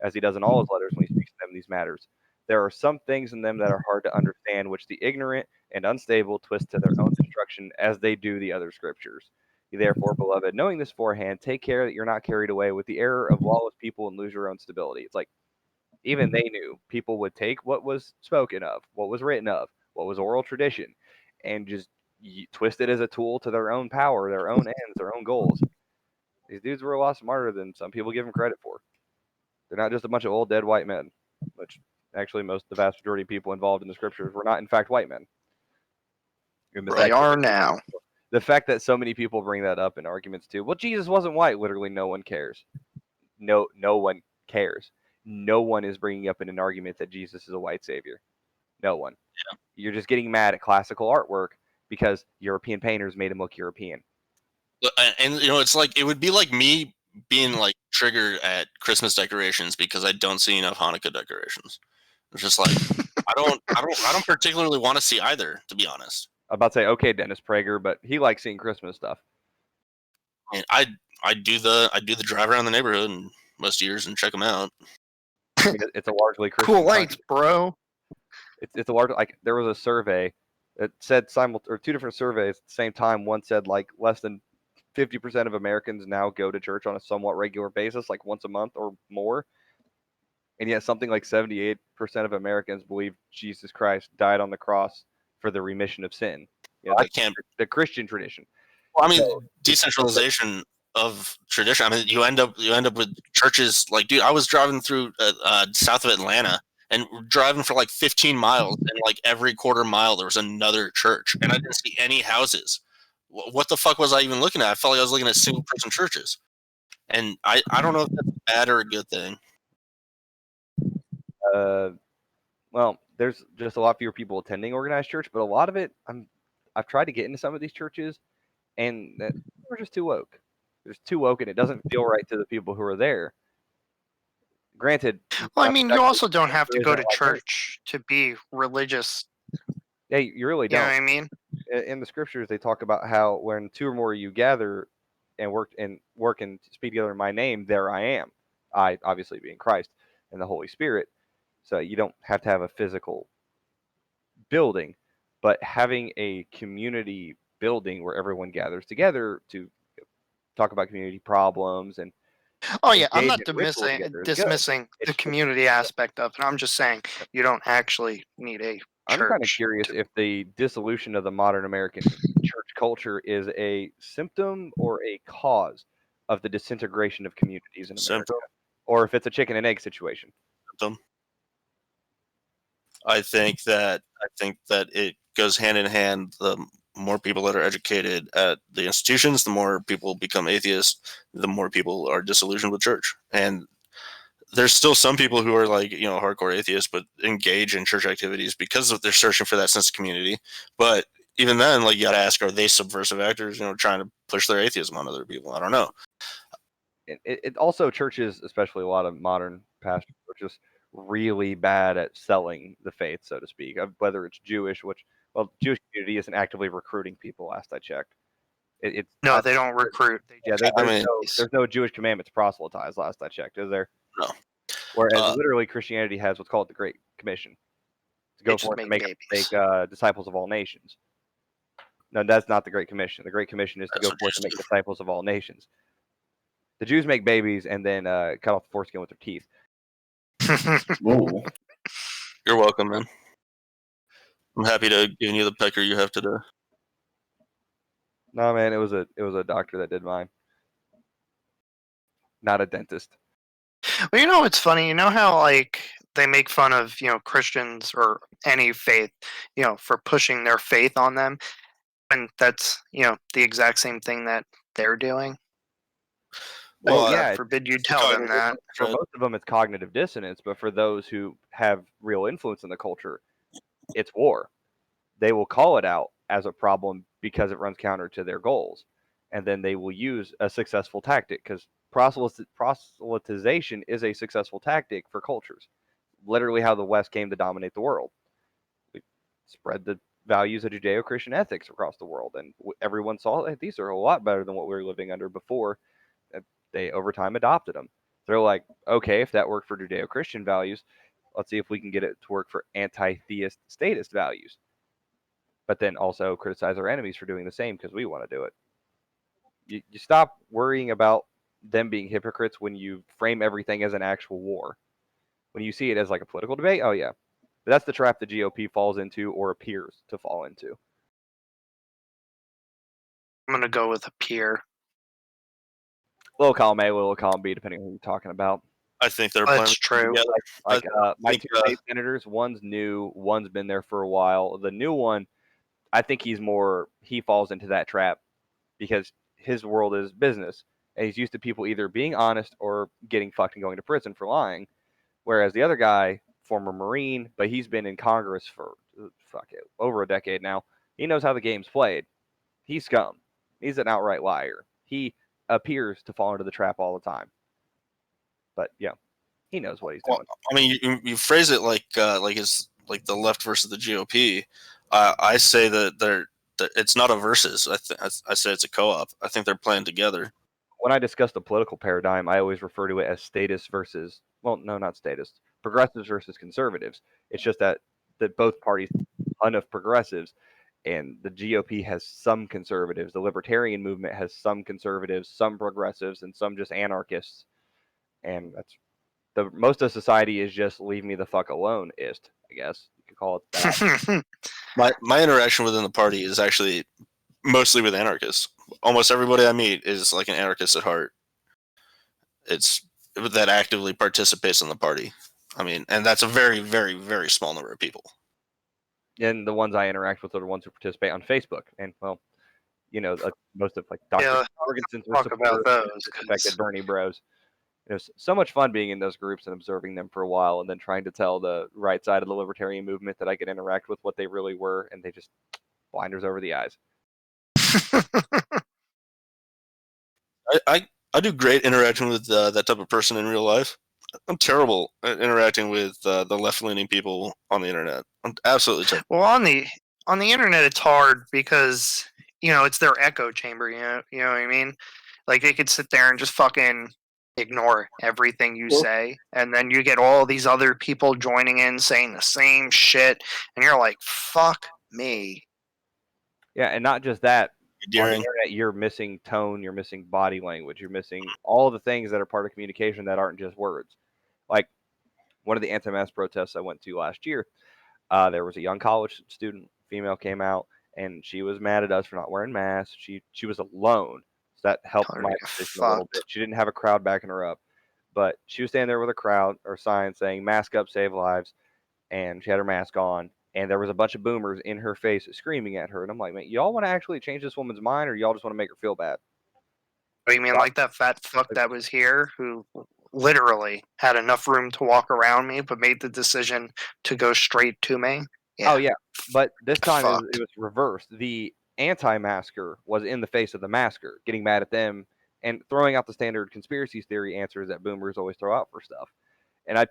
as he does in all his letters when he speaks to them these matters. There are some things in them that are hard to understand, which the ignorant and unstable twist to their own destruction, as they do the other scriptures. Therefore, beloved, knowing this beforehand, take care that you're not carried away with the error of lawless people and lose your own stability. It's like even they knew people would take what was spoken of, what was written of, what was oral tradition, and just twist it as a tool to their own power, their own ends, their own goals. These dudes were a lot smarter than some people give them credit for. They're not just a bunch of old dead white men, which actually the vast majority of people involved in the scriptures were not in fact white men. They are now. The fact that so many people bring that up in arguments too. Well, Jesus wasn't white. Literally, no one cares. No one cares. No one is bringing up in an argument that Jesus is a white savior. No one. Yeah. You're just getting mad at classical artwork because European painters made him look European. And it's like it would be like me being triggered at Christmas decorations because I don't see enough Hanukkah decorations. It's just like I don't particularly want to see either, to be honest. I'm about to say, okay, Dennis Prager, but he likes seeing Christmas stuff. And I do the drive around the neighborhood and most years and check them out. I mean, it's a largely Christian cool lights, bro. It's a large there was a survey that said or two different surveys at the same time. One said less than 50% of Americans now go to church on a somewhat regular basis, like once a month or more. And yet something like 78% of Americans believe Jesus Christ died on the cross for the remission of sin. I can't. The Christian tradition. Well, I mean, decentralization of tradition. I mean, you end up with churches like, dude, I was driving through south of Atlanta and driving for like 15 miles, and like every quarter mile there was another church, and I didn't see any houses. What the fuck was I even looking at? I felt like I was looking at single person churches, and I don't know if that's bad or a good thing. Well, there's just a lot fewer people attending organized church, but a lot of it, I've tried to get into some of these churches, and we're just too woke. They're just too woke, and it doesn't feel right to the people who are there. Granted, well, I mean, you also don't have to go to church to be religious. Yeah, you really You know don't. what I mean? In the scriptures, they talk about how when two or more of you gather and work and speak together in my name, there I am. I obviously being Christ and the Holy Spirit. So you don't have to have a physical building, but having a community building where everyone gathers together to talk about community problems and Oh yeah, I'm engage not in ritual together is good. dismissing the community aspect of it. I'm just saying you don't actually need a I'm kind of church. curious if the dissolution of the modern American church culture is a symptom or a cause of the disintegration of communities in America, Symptom. or if it's a chicken and egg situation. Symptom. I think that it goes hand in hand. The more people that are educated at the institutions, the more people become atheists, the more people are disillusioned with church. And there's still some people who are like, hardcore atheists, but engage in church activities because they're searching for that sense of community. But even then, like, you got to ask, are they subversive actors, trying to push their atheism on other people? I don't know. It also, churches, especially a lot of modern pastors, are just really bad at selling the faith, so to speak, whether it's Jewish, Jewish community isn't actively recruiting people, last I checked. No, they don't recruit. There's no Jewish commandment to proselytize, last I checked, is there? No. Whereas literally Christianity has what's called the Great Commission, to go forth and make disciples of all nations. No, that's not the Great Commission. The Great Commission is to go forth and make disciples of all nations. The Jews make babies and then cut off the foreskin with their teeth. Whoa. You're welcome, man. I'm happy to give you the pecker you have today. No, man, it was a doctor that did mine, not a dentist. Well, it's funny. You know how like they make fun of Christians or any faith, for pushing their faith on them, and that's the exact same thing that they're doing. Well, yeah, forbid you tell them that. For most of them, it's cognitive dissonance, but for those who have real influence in the culture, it's war. They will call it out as a problem because it runs counter to their goals, and then they will use a successful tactic, because proselytization is a successful tactic for cultures. Literally how the West came to dominate the world. We spread the values of Judeo-Christian ethics across the world, and everyone saw that these are a lot better than what we were living under before. They over time adopted them. They're like, okay, if that worked for Judeo-Christian values, let's see if we can get it to work for anti-theist statist values. But then also criticize our enemies for doing the same because we want to do it. You stop worrying about them being hypocrites when you frame everything as an actual war. When you see it as like a political debate, oh yeah. But that's the trap the GOP falls into, or appears to fall into. I'm going to go with appear. Little column A, little column B, depending on who you're talking about. I think they're That's true. My two state senators, one's new, one's been there for a while. The new one, I think he falls into that trap because his world is business, and he's used to people either being honest or getting fucked and going to prison for lying. Whereas the other guy, former Marine, but he's been in Congress for over a decade now. He knows how the game's played. He's scum. He's an outright liar. He appears to fall into the trap all the time. But yeah, he knows what he's doing. I mean, you phrase it like it's like the left versus the GOP. I say that it's not a versus. I say it's a co-op. I think they're playing together. When I discuss the political paradigm, I always refer to it as statists versus, well, no, not statists, progressives versus conservatives. It's just that both parties have a ton of progressives, and the GOP has some conservatives. The libertarian movement has some conservatives, some progressives, and some just anarchists. And that's most of society is just leave me the fuck alone-ist, I guess you could call it that. My interaction within the party is actually mostly with anarchists. Almost everybody I meet is like an anarchist at heart. It's that actively participates in the party. I mean, and that's a very, very, very small number of people. And the ones I interact with are the ones who participate on Facebook. And well, most of like Dr. Yeah, Jorgensen's talk about those, 'cause- affected Bernie Bros. It was so much fun being in those groups and observing them for a while, and then trying to tell the right side of the libertarian movement that I could interact with what they really were, and they just blinders over the eyes. I do great interacting with that type of person in real life. I'm terrible at interacting with the left-leaning people on the internet. I'm absolutely terrible. Well, on the internet, it's hard because it's their echo chamber. You know what I mean? Like they could sit there and just fucking ignore everything you say, and then you get all these other people joining in saying the same shit, and you're like, "Fuck me." Yeah, and not just that. On the Endearing. internet, you're missing tone, you're missing body language, you're missing all the things that are part of communication that aren't just words. Like one of the anti-mask protests I went to last year, there was a young college student, female, came out, and she was mad at us for not wearing masks. She was alone, so that helped Tell her my to get position a little fucked. bit. She didn't have a crowd backing her up, but she was standing there with a crowd or sign saying "Mask up, save lives," and she had her mask on. And there was a bunch of boomers in her face screaming at her. And I'm like, man, y'all want to actually change this woman's mind, or y'all just want to make her feel bad? Oh, you mean like that fat fuck that was here who literally had enough room to walk around me, but made the decision to go straight to me? Oh, yeah. But this time Fucked. it was reversed. The anti-masker was in the face of the masker, getting mad at them and throwing out the standard conspiracy theory answers that boomers always throw out for stuff. And I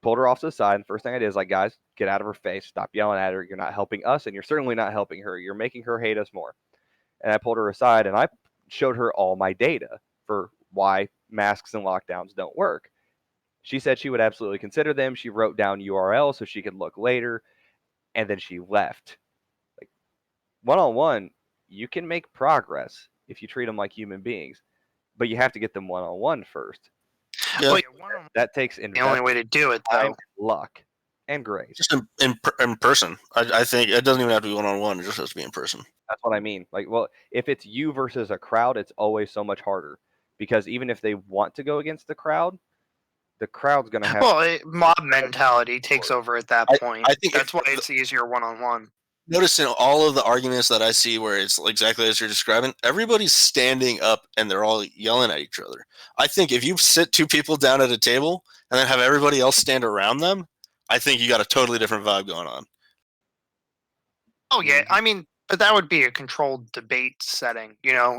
pulled her off to the side, and first thing I did is like, guys, get out of her face. Stop yelling at her. You're not helping us, and you're certainly not helping her. You're making her hate us more. And I pulled her aside, and I showed her all my data for why masks and lockdowns don't work. She said she would absolutely consider them. She wrote down URLs so she could look later, and then she left. Like one-on-one, you can make progress if you treat them like human beings, but you have to get them one-on-one first. Yeah. Well, yeah, one-on-one That takes is the only investment, way to do it, time, though. luck, and grace. Just in person. I think it doesn't even have to be one-on-one. It just has to be in person. That's what I mean. Like, well, if it's you versus a crowd, it's always so much harder because even if they want to go against the crowd's going to have. Well, mob mentality takes over at that point. I think That's why it's easier one-on-one. Notice in all of the arguments that I see where it's exactly as you're describing, everybody's standing up and they're all yelling at each other. I think if you sit two people down at a table and then have everybody else stand around them, I think you got a totally different vibe going on. Oh, yeah. I mean, but that would be a controlled debate setting.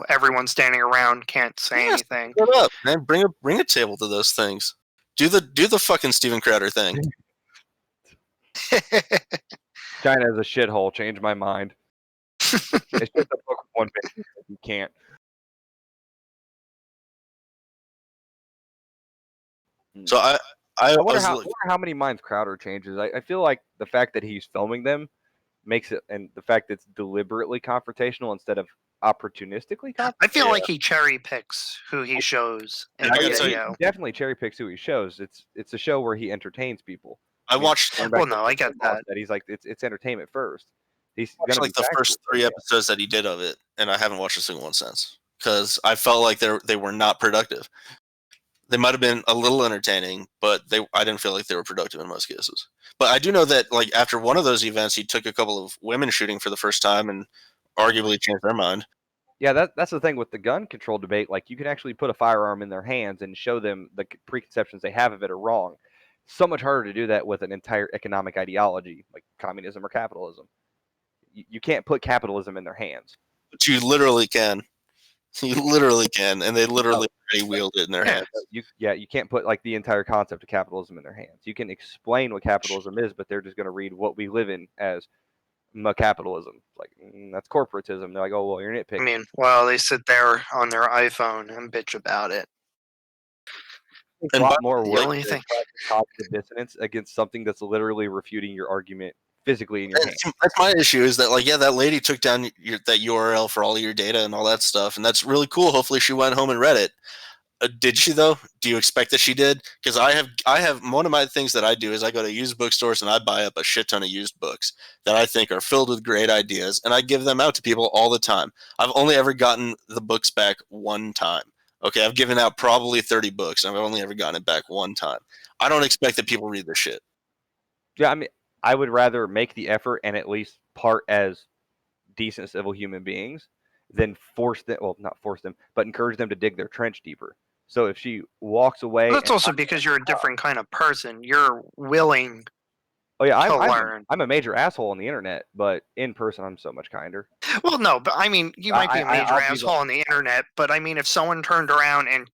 Everyone standing around can't say anything. Shut up, man. Bring a table to those things. Do the fucking Steven Crowder thing. China is a shithole. Change my mind. It's just a book with one page. You can't. So I wonder how many minds Crowder changes. I feel like the fact that he's filming them makes it, and the fact that it's deliberately confrontational instead of opportunistically confrontational. I feel like he cherry picks who he shows in the video. He definitely cherry picks who he shows. It's a show where he entertains people. I watched. Well, no, I get that. He's like it's entertainment first. He's watched like the first 3 episodes that he did of it, and I haven't watched a single one since because I felt like they were not productive. They might have been a little entertaining, but I didn't feel like they were productive in most cases. But I do know that like after one of those events, he took a couple of women shooting for the first time and arguably changed their mind. Yeah, that's the thing with the gun control debate. Like you can actually put a firearm in their hands and show them the preconceptions they have of it are wrong. So much harder to do that with an entire economic ideology like communism or capitalism. You can't put capitalism in their hands. But you literally can. You literally can, and they literally already wield it in their hands. You can't put like the entire concept of capitalism in their hands. You can explain what capitalism is, but they're just going to read what we live in as capitalism. Like that's corporatism. They're like, oh well, you're nitpicking. I mean, well, they sit there on their iPhone and bitch about it. A lot more work to cognitive dissonance against something that's literally refuting your argument physically in your hand. That's my issue is that like that lady took down that URL for all of your data and all that stuff, and that's really cool. Hopefully she went home and read it. Did she though? Do you expect that she did? Because I have one of my things that I do is I go to used bookstores and I buy up a shit ton of used books that I think are filled with great ideas, and I give them out to people all the time. I've only ever gotten the books back one time. Okay, I've given out probably 30 books, and I've only ever gotten it back one time. I don't expect that people read this shit. Yeah, I mean, I would rather make the effort and at least part as decent civil human beings than force them, well, not force them, but encourage them to dig their trench deeper. So if she walks away That's and also because you're a different kind of person. You're willing oh yeah, to learn. I'm a major asshole on the internet, but in person I'm so much kinder. Well, no, but I mean, you might be a major I'll be asshole on the internet, but I mean, if someone turned around and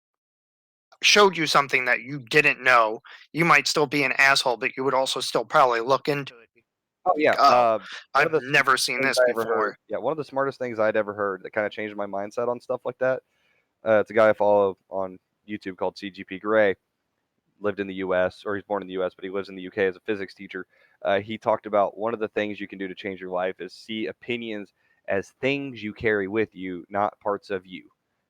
showed you something that you didn't know, you might still be an asshole, but you would also still probably look into it. oh yeah, Oh, one I've of the never smartest seen things this I ever heard. before. Yeah, one of the smartest things I'd ever heard that kind of changed my mindset on stuff like that. It's a guy I follow on YouTube called CGP Gray. Lived in the U.S. or he's born in the U.S., but he lives in the U.K. as a physics teacher. He talked about one of the things you can do to change your life is see opinions as things you carry with you, not parts of you.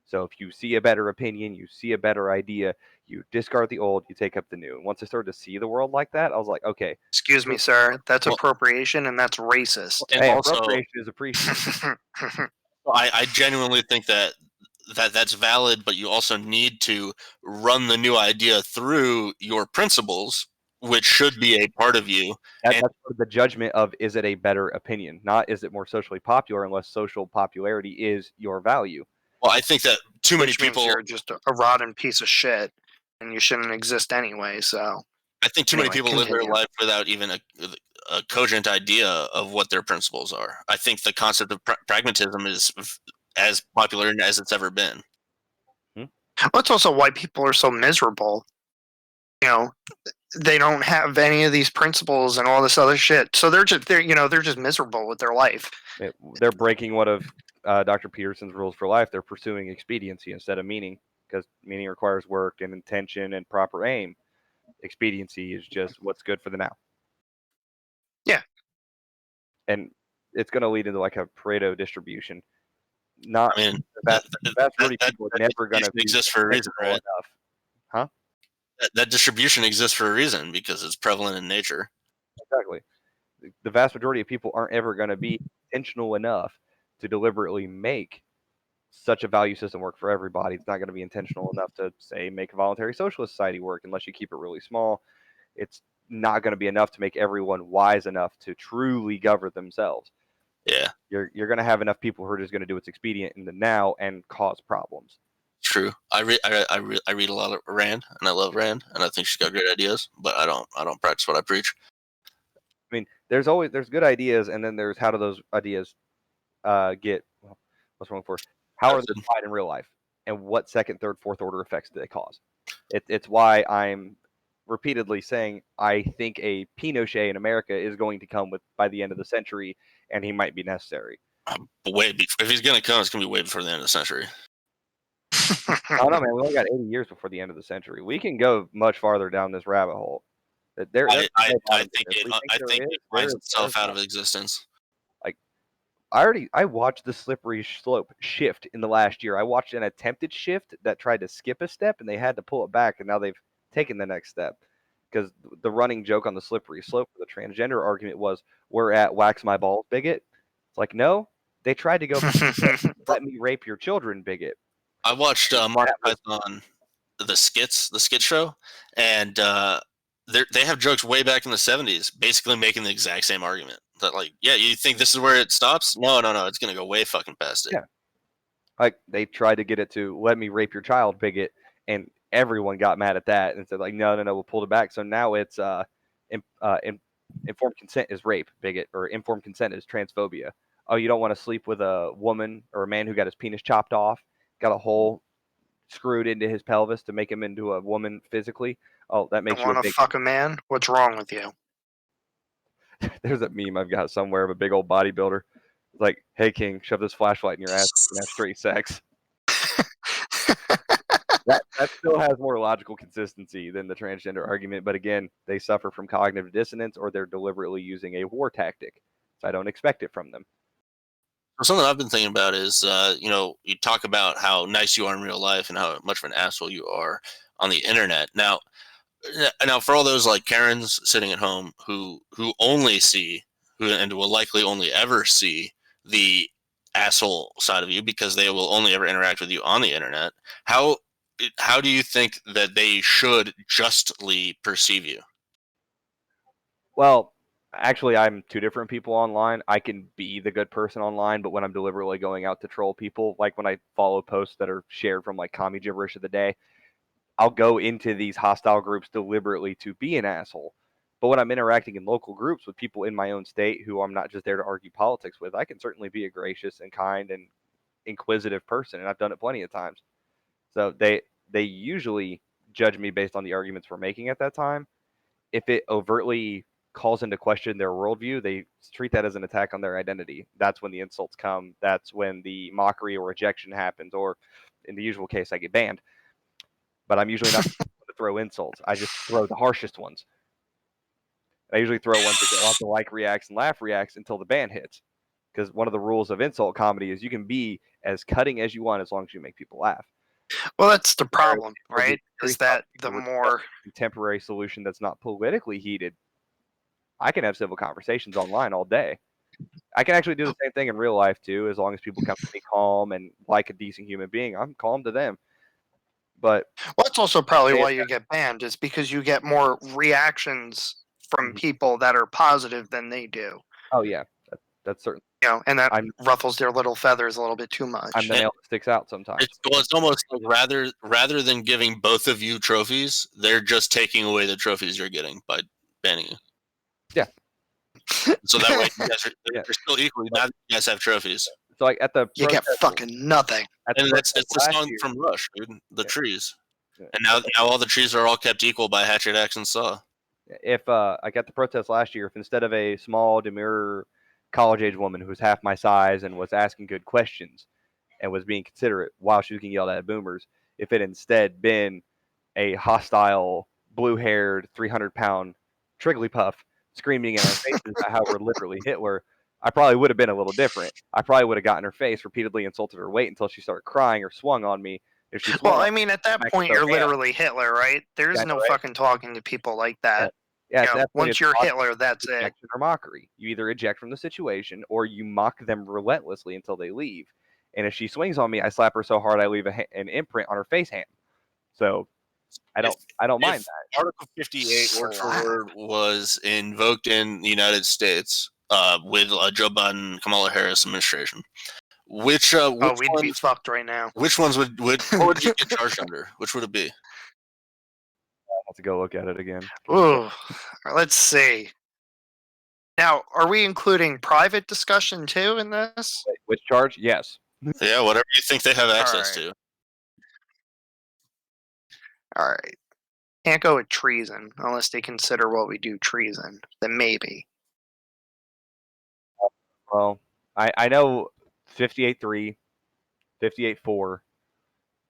So if you see a better opinion, you see a better idea, you discard the old, you take up the new. And once I started to see the world like that, I was like, okay, Excuse me, sir. That's Well, appropriation and that's racist. and hey, also, appropriation is appreciated. I genuinely think that's valid, but you also need to run the new idea through your principles, which should be a part of you. And That's sort of the judgment of is it a better opinion, not is it more socially popular, unless social popularity is your value. well, I think that too many Which means people, you're just a rotten piece of shit and you shouldn't exist anyway. So, I think too many anyway, people live their continue. life without even a cogent idea of what their principles are. I think the concept of pragmatism is as popular as it's ever been. That's also why people are so miserable. You know, they don't have any of these principles and all this other shit. So they're just miserable with their life. They're breaking one of Dr. Peterson's rules for life. They're pursuing expediency instead of meaning, because meaning requires work and intention and proper aim. Expediency is just what's good for the now. Yeah. And it's going to lead into like a Pareto distribution. Not I mean, the vast majority of people are never going to be exists for a reason, intentional right? enough. Huh? That distribution exists for a reason because it's prevalent in nature. Exactly. The vast majority of people aren't ever going to be intentional enough to deliberately make such a value system work for everybody. It's not going to be intentional enough to say make a voluntary socialist society work unless you keep it really small. It's not going to be enough to make everyone wise enough to truly govern themselves. Yeah, You're going to have enough people who are just going to do what's expedient in the now and cause problems. it's true. I read a lot of Rand, and I love Rand, and I think she's got great ideas. But I don't practice what I preach. I mean, there's good ideas, and then there's how do those ideas get what's wrong for? How are they applied in real life, and what second, third, fourth order effects do they cause? It's why I'm repeatedly saying I think a Pinochet in America is going to come with by the end of the century, and he might be necessary. If he's gonna come, it's gonna be way before the end of the century. I don't know, man. We only got 80 years before the end of the century. We can go much farther down this rabbit hole. I think it finds itself out of existence. Like I watched the slippery slope shift in the last year. I watched an attempted shift that tried to skip a step, and they had to pull it back, and now they've taken the next step. Because the running joke on the slippery slope for the transgender argument was, "We're at wax my balls, bigot." It's like, no, they tried to go, "Let me rape your children, bigot." I watched Monty Python, the skit show, and they have jokes way back in the 70s, basically making the exact same argument. That like, yeah, you think this is where it stops? No, it's gonna go way fucking past it. Yeah. Like they tried to get it to "Let me rape your child, bigot," and everyone got mad at that and said like, no, we'll pull it back. So now it's informed consent is rape, bigot, or informed consent is transphobia. Oh, you don't want to sleep with a woman or a man who got his penis chopped off, got a hole screwed into his pelvis to make him into a woman physically. Oh, that makes you want to fuck a man? What's wrong with you? There's a meme I've got somewhere of a big old bodybuilder. It's like, hey, King, shove this flashlight in your ass and have straight sex. That still has more logical consistency than the transgender argument, but again, they suffer from cognitive dissonance or they're deliberately using a war tactic. So I don't expect it from them. Something I've been thinking about is, you talk about how nice you are in real life and how much of an asshole you are on the internet. Now, for all those like Karens sitting at home who only see, and will likely only ever see the asshole side of you because they will only ever interact with you on the internet, how do you think that they should justly perceive you? Well, actually, I'm two different people online. I can be the good person online, but when I'm deliberately going out to troll people, like when I follow posts that are shared from like commie gibberish of the day, I'll go into these hostile groups deliberately to be an asshole. But when I'm interacting in local groups with people in my own state who I'm not just there to argue politics with, I can certainly be a gracious and kind and inquisitive person, and I've done it plenty of times. So they usually judge me based on the arguments we're making at that time. If it overtly calls into question their worldview, they treat that as an attack on their identity. That's when the insults come. That's when the mockery or rejection happens, or in the usual case, I get banned. But I'm usually not to throw insults. I just throw the harshest ones. I usually throw ones that get lots of like reacts and laugh reacts until the ban hits. Because one of the rules of insult comedy is you can be as cutting as you want as long as you make people laugh. Well, that's the problem, right? Is that the more contemporary solution that's not politically heated, I can have civil conversations online all day. I can actually do the same thing in real life too, as long as people come to me calm and like a decent human being. I'm calm to them. But well, that's also probably why you get banned, is because you get more reactions from people that are positive than they do. Oh yeah, that's certain. And that ruffles their little feathers a little bit too much. I'm the nail that sticks out sometimes. It's almost like rather than giving both of you trophies, they're just taking away the trophies you're getting by banning you. Yeah. So that way you guys are still equally. Now you guys have trophies. So like at the you get fucking nothing. And it's the song from Rush, dude. The trees. Yeah. And now all the trees are all kept equal by hatchet, axe, and saw. If I got the protest last year, if instead of a small, demure, college-age woman who was half my size and was asking good questions and was being considerate while she was getting yelled at boomers, if it instead been a hostile, blue-haired, 300-pound Trigglypuff screaming in our faces about how we're literally Hitler, I probably would have been a little different. I probably would have gotten her face, repeatedly insulted her weight until she started crying or swung on me. If she swung I mean, at that point, you're literally Hitler, right? There's no fucking talking to people like that. Yeah, once you're Hitler, that's it. Or mockery. You either eject from the situation or you mock them relentlessly until they leave. And if she swings on me, I slap her so hard I leave an imprint on her face ham. So I don't mind that. Article 58 word for word was invoked in the United States with Joe Biden, Kamala Harris administration. We'd be fucked right now. Which ones would what would you get charged under? Which would it be? I'll have to go look at it again. Ooh, let's see. Now, are we including private discussion too in this? Which charge? Yes. Yeah, whatever you think they have access to. All right. Can't go with treason unless they consider what we do treason. Then maybe. Well, I know 58.3, 58.4,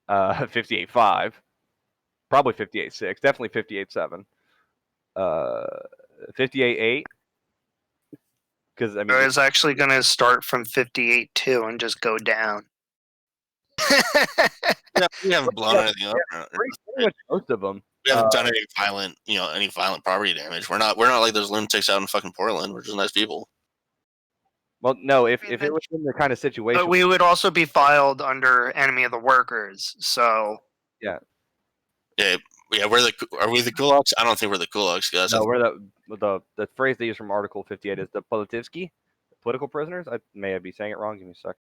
58.5, probably 58.6, definitely 58.7, 58.8. Because I mean, I was actually going to start from 58.2 and just go down. Yeah, we haven't blown anything up. Pretty much most of them. We haven't done any violent property damage. We're not like those lunatics out in fucking Portland. We're just nice people. Well, no, if it was in the kind of situation, but we would also be filed under enemy of the workers. So yeah. Are we the kulaks? I don't think we're the kulaks, guys. No, we're the phrase they use from Article 58 is the politivsky, political prisoners. I may be saying it wrong. Give me a sec.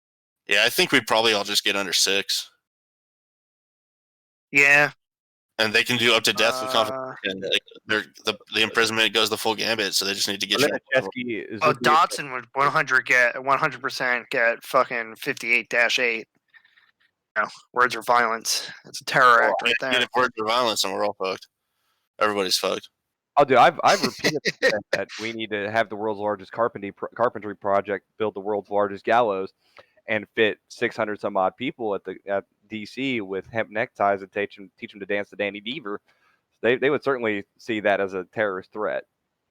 Yeah, I think we'd probably all just get under 6. Yeah. And they can do up to death with confirmation. The imprisonment goes the full gambit, so they just need to get you. Dotson would 100% get fucking 58-8. Words are violence. It's a terror act right there. If words are violence, and we're all fucked. Everybody's fucked. Oh, dude, I've repeatedly said that we need to have the world's largest carpentry project, build the world's largest gallows, and fit 600 some odd people at DC with hemp neckties and teach them to dance the Danny Deaver. They would certainly see that as a terrorist threat,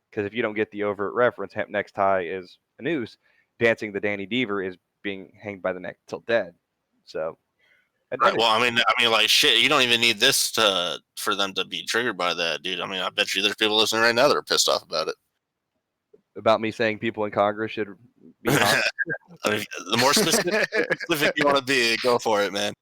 because if you don't get the overt reference, hemp necktie is a noose. Dancing the Danny Deaver is being hanged by the neck till dead. So, Right. Well, I mean, like shit. You don't even need this for them to be triggered by that, dude. I mean, I bet you there's people listening right now that are pissed off about it. About me saying people in Congress should be hung. I mean, the more specific you want to be, go for it, man.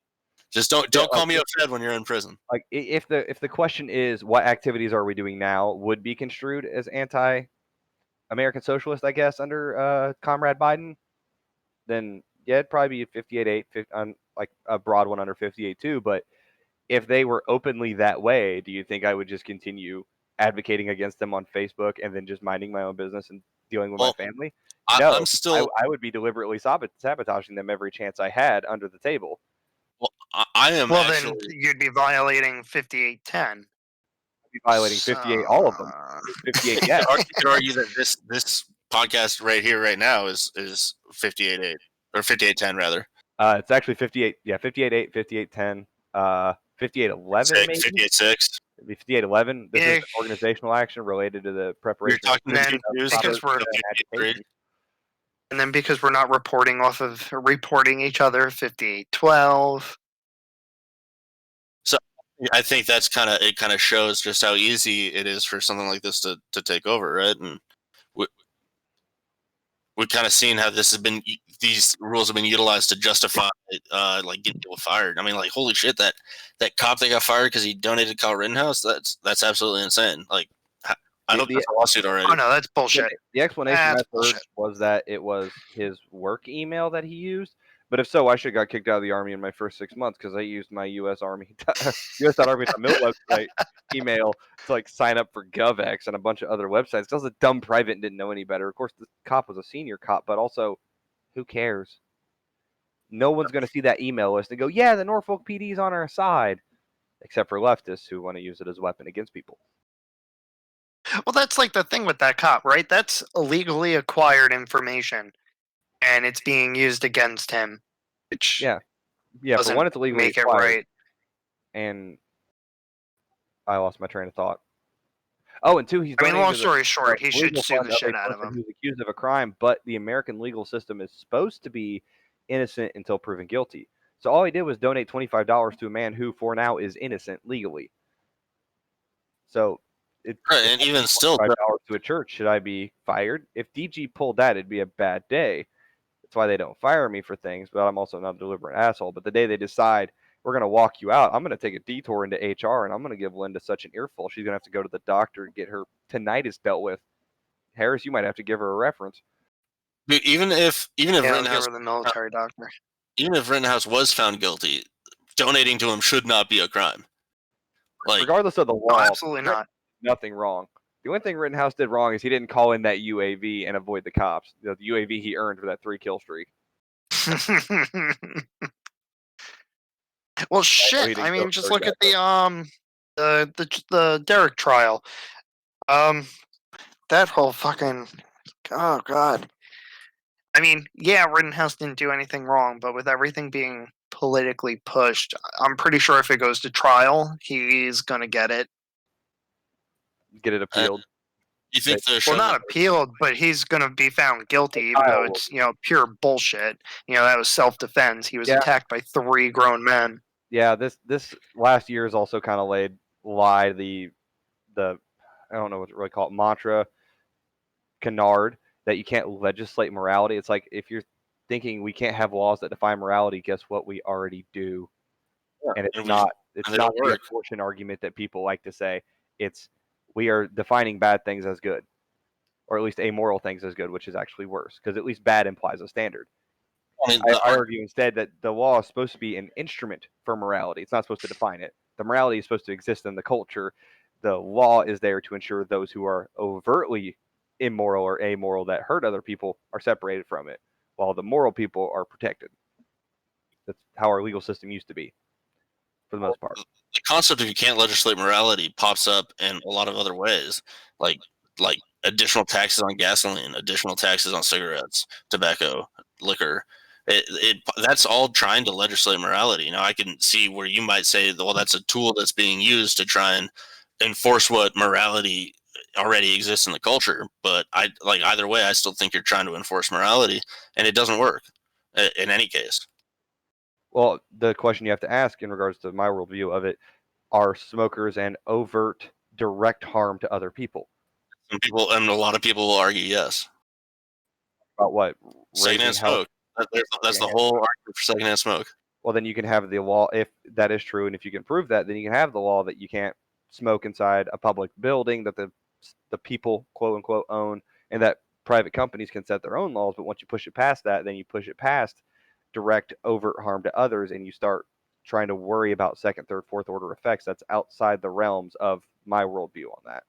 Just don't call me a Fed when you're in prison. Like if the question is what activities are we doing now would be construed as anti-American socialist, I guess, under Comrade Biden, then yeah, it'd probably be 58.8 on like a broad one under 58 too. But if they were openly that way, do you think I would just continue advocating against them on Facebook and then just minding my own business and dealing with my family? No, I'm still. I would be deliberately sabotaging them every chance I had under the table. Well, I am. Well, actually, then you'd be violating 5810. I'd be violating 58, all of them. 58, yeah. You could argue that this podcast right here, right now, is 58.8 or 58.10 rather. It's actually 58. Yeah, 58.8, 58.10, 58.11 maybe. 58.6. It'd be 58.11. This is organizational action related to the preparation. You're talking then because we're and then because we're not reporting each other, 58.12. So I think it kind of shows just how easy it is for something like this to take over, right? And we've kind of seen how these rules have been utilized to justify like getting people fired. I mean, like, holy shit, that cop that got fired because he donated Kyle Rittenhouse, that's absolutely insane. Like, I hope there's a lawsuit already. Oh no, that's bullshit. The explanation I heard was that it was his work email that he used. But if so, I should have got kicked out of the Army in my first 6 months because I used my U.S. Army, US.Army.mil website email to like sign up for GovX and a bunch of other websites. I was a dumb private and didn't know any better. Of course, the cop was a senior cop, but also, who cares? No one's going to see that email list and go, yeah, the Norfolk PD's on our side, except for leftists who want to use it as a weapon against people. Well, that's like the thing with that cop, right? That's illegally acquired information, and it's being used against him. Which yeah. For one, it's illegally make acquired, it right. And I lost my train of thought. Oh, and two, he's. I mean, long story short, he should sue the shit out of him. Who's accused of a crime, but the American legal system is supposed to be innocent until proven guilty. So all he did was donate $25 to a man who, for now, is innocent legally. So. Right, and even still, $5 to a church, should I be fired? If DG pulled that, it'd be a bad day. That's why they don't fire me for things, but I'm also not a deliberate asshole. But the day they decide we're going to walk you out, I'm going to take a detour into HR, and I'm going to give Linda such an earful. She's going to have to go to the doctor and get her tinnitus dealt with. Harris, you might have to give her a reference. Even if Rittenhouse, the military doctor. Even if Rittenhouse was found guilty, donating to him should not be a crime. Like, regardless of the law, absolutely not. Nothing wrong. The only thing Rittenhouse did wrong is he didn't call in that UAV and avoid the cops. The UAV he earned for that 3-kill streak. Well, shit. I mean, just look at the Derek trial. That whole fucking. Oh god. I mean, yeah, Rittenhouse didn't do anything wrong, but with everything being politically pushed, I'm pretty sure if it goes to trial, he's gonna get it. Get it appealed. You think well, not appealed, but he's going to be found guilty, even though it's pure bullshit. That was self-defense. He was attacked by 3 grown men. Yeah, this last year has also kind of lied the I don't know what to really call it, mantra, canard, that you can't legislate morality. It's like if you're thinking we can't have laws that define morality, guess what? We already do, and it's not the abortion argument that people like to say. It's we are defining bad things as good, or at least amoral things as good, which is actually worse, because at least bad implies a standard. I argue instead that the law is supposed to be an instrument for morality. It's not supposed to define it. The morality is supposed to exist in the culture. The law is there to ensure those who are overtly immoral or amoral that hurt other people are separated from it, while the moral people are protected. That's how our legal system used to be, for the most part. The concept of you can't legislate morality pops up in a lot of other ways, like additional taxes on gasoline, additional taxes on cigarettes, tobacco, liquor. That's all trying to legislate morality. Now, I can see where you might say, well, that's a tool that's being used to try and enforce what morality already exists in the culture. But either way, I still think you're trying to enforce morality, and it doesn't work. in any case. Well, the question you have to ask in regards to my worldview of it, are smokers an overt, direct harm to other people? Some people, and a lot of people will argue yes. About what? Secondhand Raising health. smoke. That's the whole argument for secondhand smoke. Well, then you can have the law, if that is true, and if you can prove that, then you can have the law that you can't smoke inside a public building that the people, quote unquote, own, and that private companies can set their own laws. But once you push it past that, then you push it past direct, overt harm to others, and you start trying to worry about second, third, fourth order effects. That's outside the realms of my worldview on that.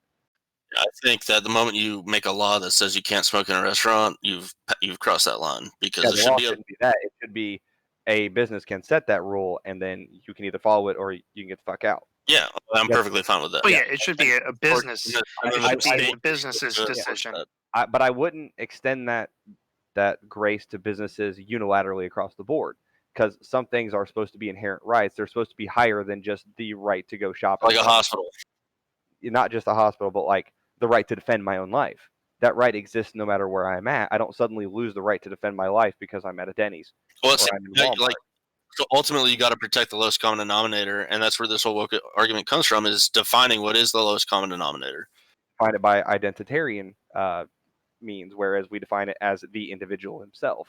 I think that the moment you make a law that says you can't smoke in a restaurant, you've crossed that line, because The law shouldn't be that. It should be a business can set that rule, and then you can either follow it or you can get the fuck out. Yeah, I'm perfectly fine with that. But yeah, it should be a business. It should be the business's decision. But I wouldn't extend that grace to businesses unilaterally across the board, because some things are supposed to be inherent rights. They're supposed to be higher than just the right to go shopping. Like a hospital. Not just a hospital, but like the right to defend my own life. That right exists no matter where I'm at. I don't suddenly lose the right to defend my life because I'm at a Denny's. Well, so ultimately you got to protect the lowest common denominator, and that's where this whole woke argument comes from, is defining what is the lowest common denominator. Define it by identitarian means, whereas we define it as the individual himself.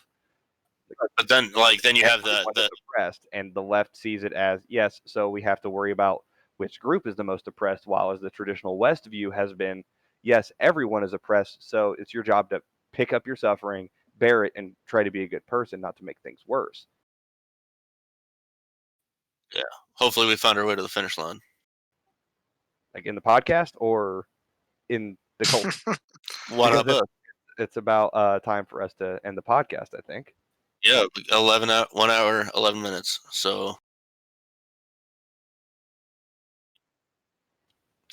But then you have the oppressed, and the left sees it as, yes, so we have to worry about which group is the most oppressed, while as the traditional West view has been, yes, everyone is oppressed, so it's your job to pick up your suffering, bear it, and try to be a good person, not to make things worse. Yeah. Hopefully we find our way to the finish line. Like in the podcast or in the cult? Why not both? It's about time for us to end the podcast, I think. Yeah, 1 hour, 11 minutes. So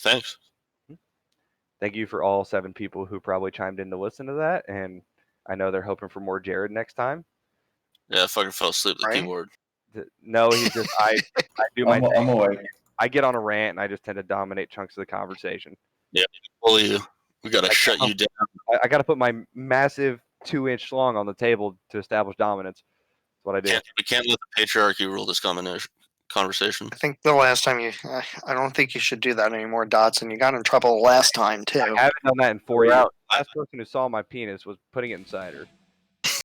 thanks. Thank you for all 7 people who probably chimed in to listen to that, and I know they're hoping for more Jared next time. Yeah, I fucking fell asleep at the keyboard. No, he's just I do my I'm awake. I get on a rant and I just tend to dominate chunks of the conversation. Yeah, we gotta shut you down. I gotta put my massive 2-inch schlong on the table to establish dominance. That's what I do. We can't let the patriarchy rule this conversation. I think the last time I don't think you should do that anymore, Dotson. You got in trouble last time too. I haven't done that in 4 years. The last person who saw my penis was putting it inside her.